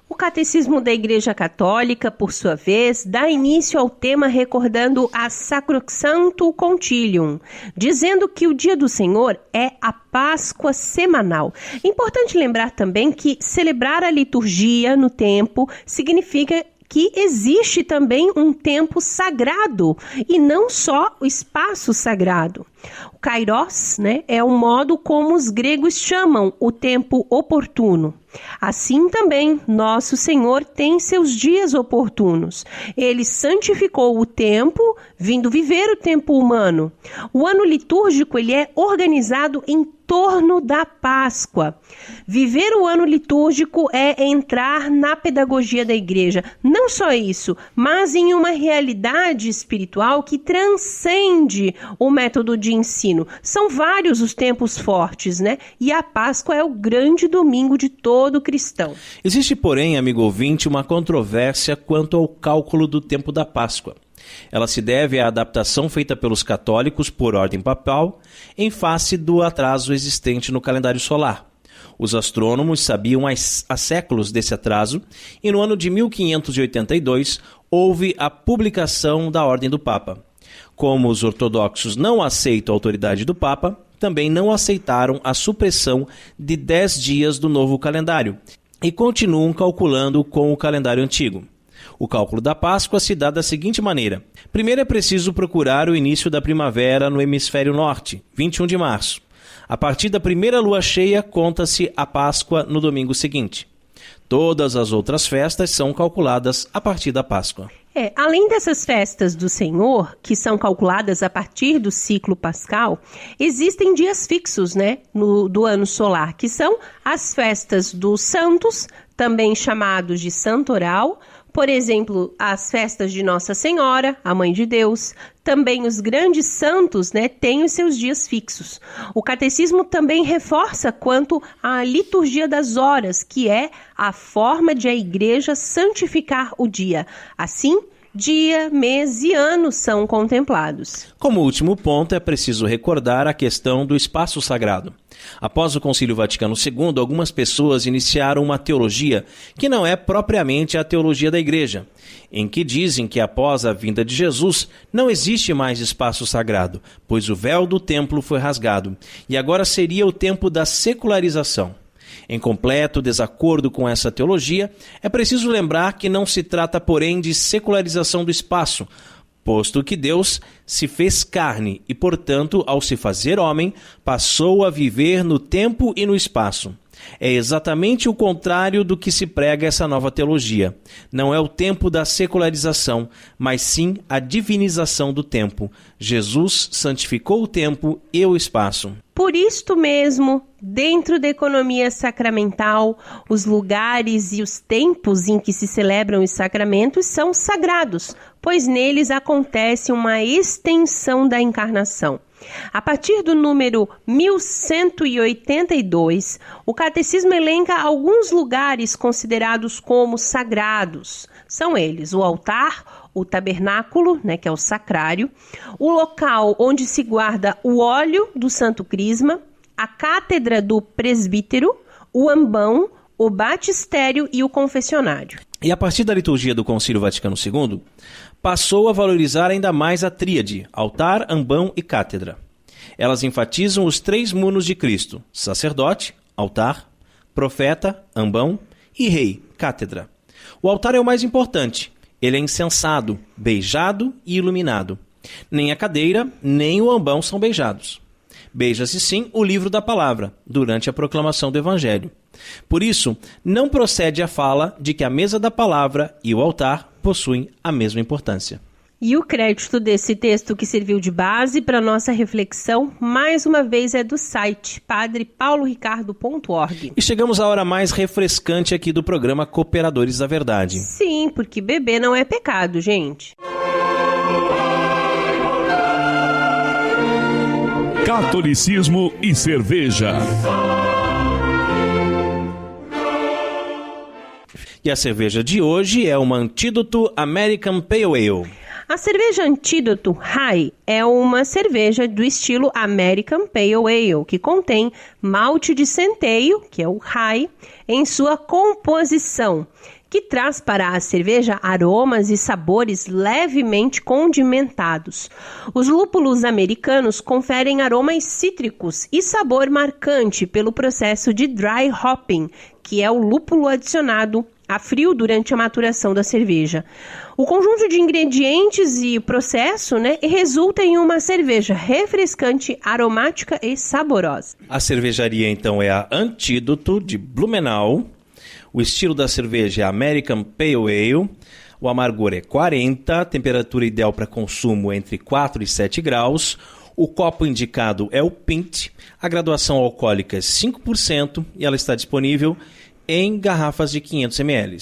Speaker 3: O Catecismo da Igreja Católica, por sua vez, dá início ao tema recordando a Sacrosanctum Concilium, dizendo que o Dia do Senhor é a Páscoa semanal. É importante lembrar também que celebrar a liturgia no tempo significa que existe também um tempo sagrado e não só o espaço sagrado. O kairos, é o modo como os gregos chamam o tempo oportuno. Assim também, nosso Senhor tem seus dias oportunos. Ele santificou o tempo, vindo viver o tempo humano. O ano litúrgico ele é organizado em torno da Páscoa. Viver o ano litúrgico é entrar na pedagogia da igreja. Não só isso, mas em uma realidade espiritual que transcende o método de ensino. São vários os tempos fortes, E a Páscoa é o grande domingo de todo cristão.
Speaker 2: Existe, porém, amigo ouvinte, uma controvérsia quanto ao cálculo do tempo da Páscoa. Ela se deve à adaptação feita pelos católicos por ordem papal em face do atraso existente no calendário solar. Os astrônomos sabiam há séculos desse atraso e no ano de 1582 houve a publicação da ordem do Papa. Como os ortodoxos não aceitam a autoridade do Papa, também não aceitaram a supressão de 10 dias do novo calendário e continuam calculando com o calendário antigo. O cálculo da Páscoa se dá da seguinte maneira. Primeiro é preciso procurar o início da primavera no hemisfério norte, 21 de março. A partir da primeira lua cheia, conta-se a Páscoa no domingo seguinte. Todas as outras festas são calculadas a partir da Páscoa.
Speaker 3: Além dessas festas do Senhor, que são calculadas a partir do ciclo pascal, existem dias fixos, do ano solar, que são as festas dos santos, também chamados de santoral. Por exemplo, as festas de Nossa Senhora, a Mãe de Deus. Também os grandes santos, têm os seus dias fixos. O catecismo também reforça quanto à liturgia das horas, que é a forma de a igreja santificar o dia. Assim, dia, mês e ano são contemplados.
Speaker 2: Como último ponto, é preciso recordar a questão do espaço sagrado. Após o Concílio Vaticano II, algumas pessoas iniciaram uma teologia que não é propriamente a teologia da Igreja, em que dizem que após a vinda de Jesus não existe mais espaço sagrado, pois o véu do templo foi rasgado, e agora seria o tempo da secularização. Em completo desacordo com essa teologia, é preciso lembrar que não se trata, porém, de secularização do espaço, posto que Deus se fez carne e, portanto, ao se fazer homem, passou a viver no tempo e no espaço. É exatamente o contrário do que se prega essa nova teologia. Não é o tempo da secularização, mas sim a divinização do tempo. Jesus santificou o tempo e o espaço.
Speaker 3: Por isto mesmo, dentro da economia sacramental, os lugares e os tempos em que se celebram os sacramentos são sagrados, pois neles acontece uma extensão da encarnação. A partir do número 1182, o Catecismo elenca alguns lugares considerados como sagrados. São eles o altar, o tabernáculo, que é o sacrário, o local onde se guarda o óleo do Santo Crisma, a cátedra do presbítero, o ambão, o batistério e o confessionário.
Speaker 2: E a partir da liturgia do Concílio Vaticano II, passou a valorizar ainda mais a tríade, altar, ambão e cátedra. Elas enfatizam os 3 munos de Cristo, sacerdote, altar, profeta, ambão e rei, cátedra. O altar é o mais importante. Ele é incensado, beijado e iluminado. Nem a cadeira, nem o ambão são beijados. Beija-se sim o livro da palavra, durante a proclamação do Evangelho. Por isso, não procede a fala de que a mesa da palavra e o altar possuem a mesma importância.
Speaker 3: E o crédito desse texto que serviu de base para nossa reflexão, mais uma vez, é do site padrepauloricardo.org.
Speaker 2: E chegamos à hora mais refrescante aqui do programa Cooperadores da Verdade.
Speaker 3: Sim, porque beber não é pecado, gente.
Speaker 1: Catolicismo e cerveja.
Speaker 2: E a cerveja de hoje é uma Antídoto American Pale Ale.
Speaker 3: A cerveja Antídoto Rye é uma cerveja do estilo American Pale Ale, que contém malte de centeio, que é o rye, em sua composição, que traz para a cerveja aromas e sabores levemente condimentados. Os lúpulos americanos conferem aromas cítricos e sabor marcante pelo processo de dry hopping, que é o lúpulo adicionado a frio durante a maturação da cerveja. O conjunto de ingredientes e o processo, resulta em uma cerveja refrescante, aromática e saborosa.
Speaker 2: A cervejaria, então, é a Antídoto de Blumenau. O estilo da cerveja é American Pale Ale. O amargor é 40, a temperatura ideal para consumo é entre 4 e 7 graus. O copo indicado é o Pint. A graduação alcoólica é 5% e ela está disponível em garrafas de 500 ml.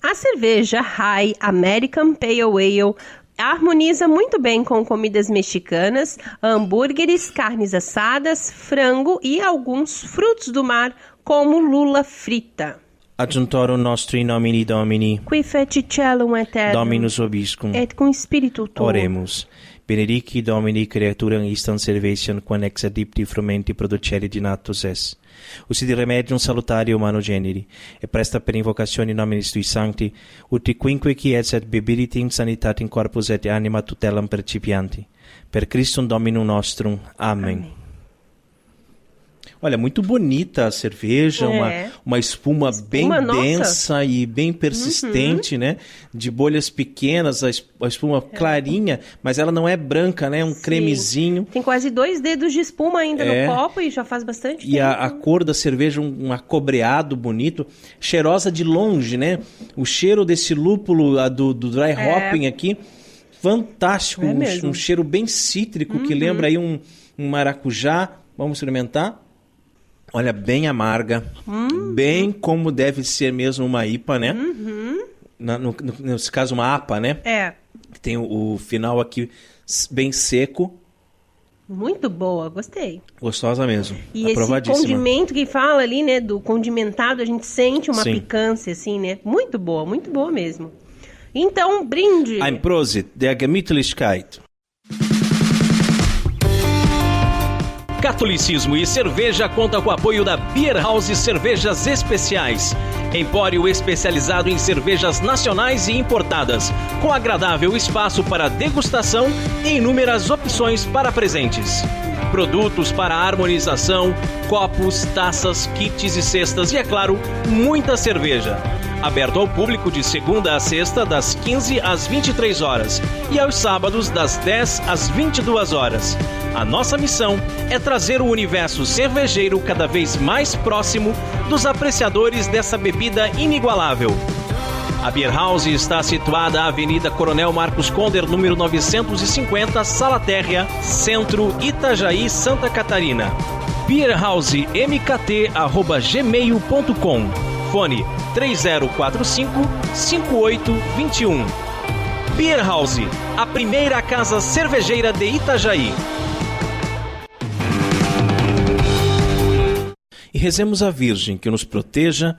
Speaker 3: A cerveja High American Pale Ale harmoniza muito bem com comidas mexicanas, hambúrgueres, carnes assadas, frango e alguns frutos do mar, como lula frita.
Speaker 2: Adjunctorum nostri nomini Domini,
Speaker 3: Qui feci celum et terram,
Speaker 2: Dominus vobiscum,
Speaker 3: et cum spiritu tuo.
Speaker 2: Oremus. Benedici Domini creaturam istam cervetiam quan ex adipti frumenti producere dinatus es. Usi di remedium salutari humano generi, e presta per invocatione nominis tui sancti, uti quinque quies et bibiritim sanitatem corpus et anima tutelam percipianti. Per Christum Dominum nostrum. Amém. Olha, muito bonita a cerveja, uma espuma bem densa e bem persistente, né? De bolhas pequenas, a espuma clarinha, mas ela não é branca, né? Um cremezinho.
Speaker 3: Tem quase 2 dedos de espuma ainda no copo e já faz bastante tempo.
Speaker 2: E a cor da cerveja, um acobreado bonito, cheirosa de longe, né? O cheiro desse lúpulo do dry hopping aqui, fantástico, um cheiro bem cítrico, que lembra aí um maracujá. Vamos experimentar? Olha, bem amarga, bem como deve ser mesmo uma IPA, né? Nesse caso, uma APA, né? Tem o final aqui bem seco.
Speaker 3: Muito boa, gostei.
Speaker 2: Gostosa mesmo,
Speaker 3: e
Speaker 2: aprovadíssima.
Speaker 3: Esse condimento que fala ali, né, do condimentado, a gente sente uma picância, assim, né? Muito boa mesmo. Então, brinde!
Speaker 2: Ein Prosit der Gemütlichkeit.
Speaker 4: Catolicismo e Cerveja conta com o apoio da Beer House Cervejas Especiais, empório especializado em cervejas nacionais e importadas, com agradável espaço para degustação e inúmeras opções para presentes. Produtos para harmonização, copos, taças, kits e cestas e, é claro, muita cerveja. Aberto ao público de segunda a sexta, das 15 às 23 horas e aos sábados, das 10 às 22 horas. A nossa missão é trazer o universo cervejeiro cada vez mais próximo dos apreciadores dessa bebida inigualável. A Beer House está situada na Avenida Coronel Marcos Conder, número 950, Sala Térrea, Centro, Itajaí, Santa Catarina. beerhousemkt@gmail.com. Fone 3045-5821. Beer House, a primeira casa cervejeira de Itajaí.
Speaker 2: E rezemos a Virgem que nos proteja,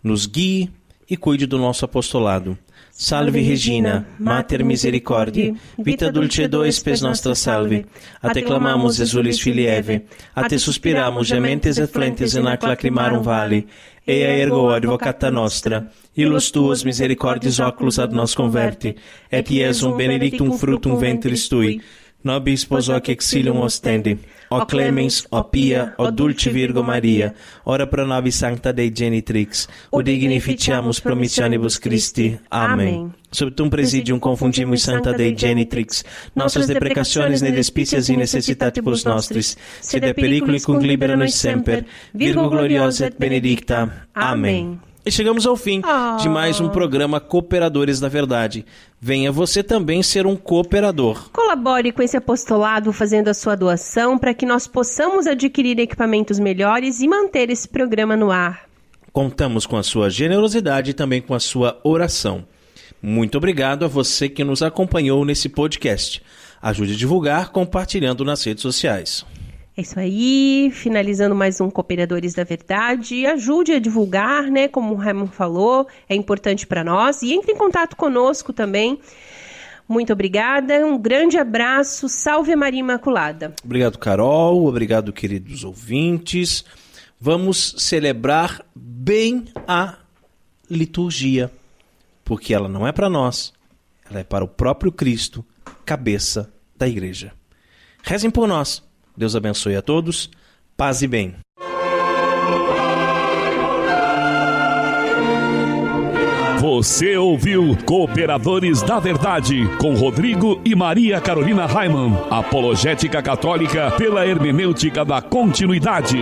Speaker 2: nos guie e cuide do nosso apostolado. Salve Regina, Mater Misericordiae, vita dulcedo spes nostra salve. A te clamamos, exulis filii Eve, a te suspiramos, gementes et flentes in ac lacrimarum vale. Ea ergo advocata nostra, illos tuos misericordiis oculos ad nos converti, et Iesum benedictum fructum ventris tui, nobis pos hoc exilium ostende. O clemens, o pia, o dulce Virgo Maria, ora pro nobis sancta Dei genitrix, o dignificiamus promissionibus Christi. Amém. Subtum presidium confundimus Santa Dei genitrix, nossas deprecationes ne despicias e necessitatibus nostris, sed periculi cum libera nos semper, Virgo gloriosa et benedicta. Amém. E chegamos ao fim de mais um programa Cooperadores da Verdade. Venha você também ser um cooperador.
Speaker 3: Colabore com esse apostolado fazendo a sua doação para que nós possamos adquirir equipamentos melhores e manter esse programa no ar.
Speaker 2: Contamos com a sua generosidade e também com a sua oração. Muito obrigado a você que nos acompanhou nesse podcast. Ajude a divulgar compartilhando nas redes sociais.
Speaker 3: É isso aí, finalizando mais um Cooperadores da Verdade. Ajude a divulgar, né? Como o Raimundo falou, é importante para nós. E entre em contato conosco também. Muito obrigada, um grande abraço. Salve a Maria Imaculada.
Speaker 2: Obrigado, Carol. Obrigado, queridos ouvintes. Vamos celebrar bem a liturgia. porque ela não é para nós, ela é para o próprio Cristo, cabeça da igreja. Rezem por nós. Deus abençoe a todos. Paz e bem.
Speaker 1: Você ouviu Cooperadores da Verdade, com Rodrigo e Maria Carolina Raimann, apologética católica pela hermenêutica da continuidade.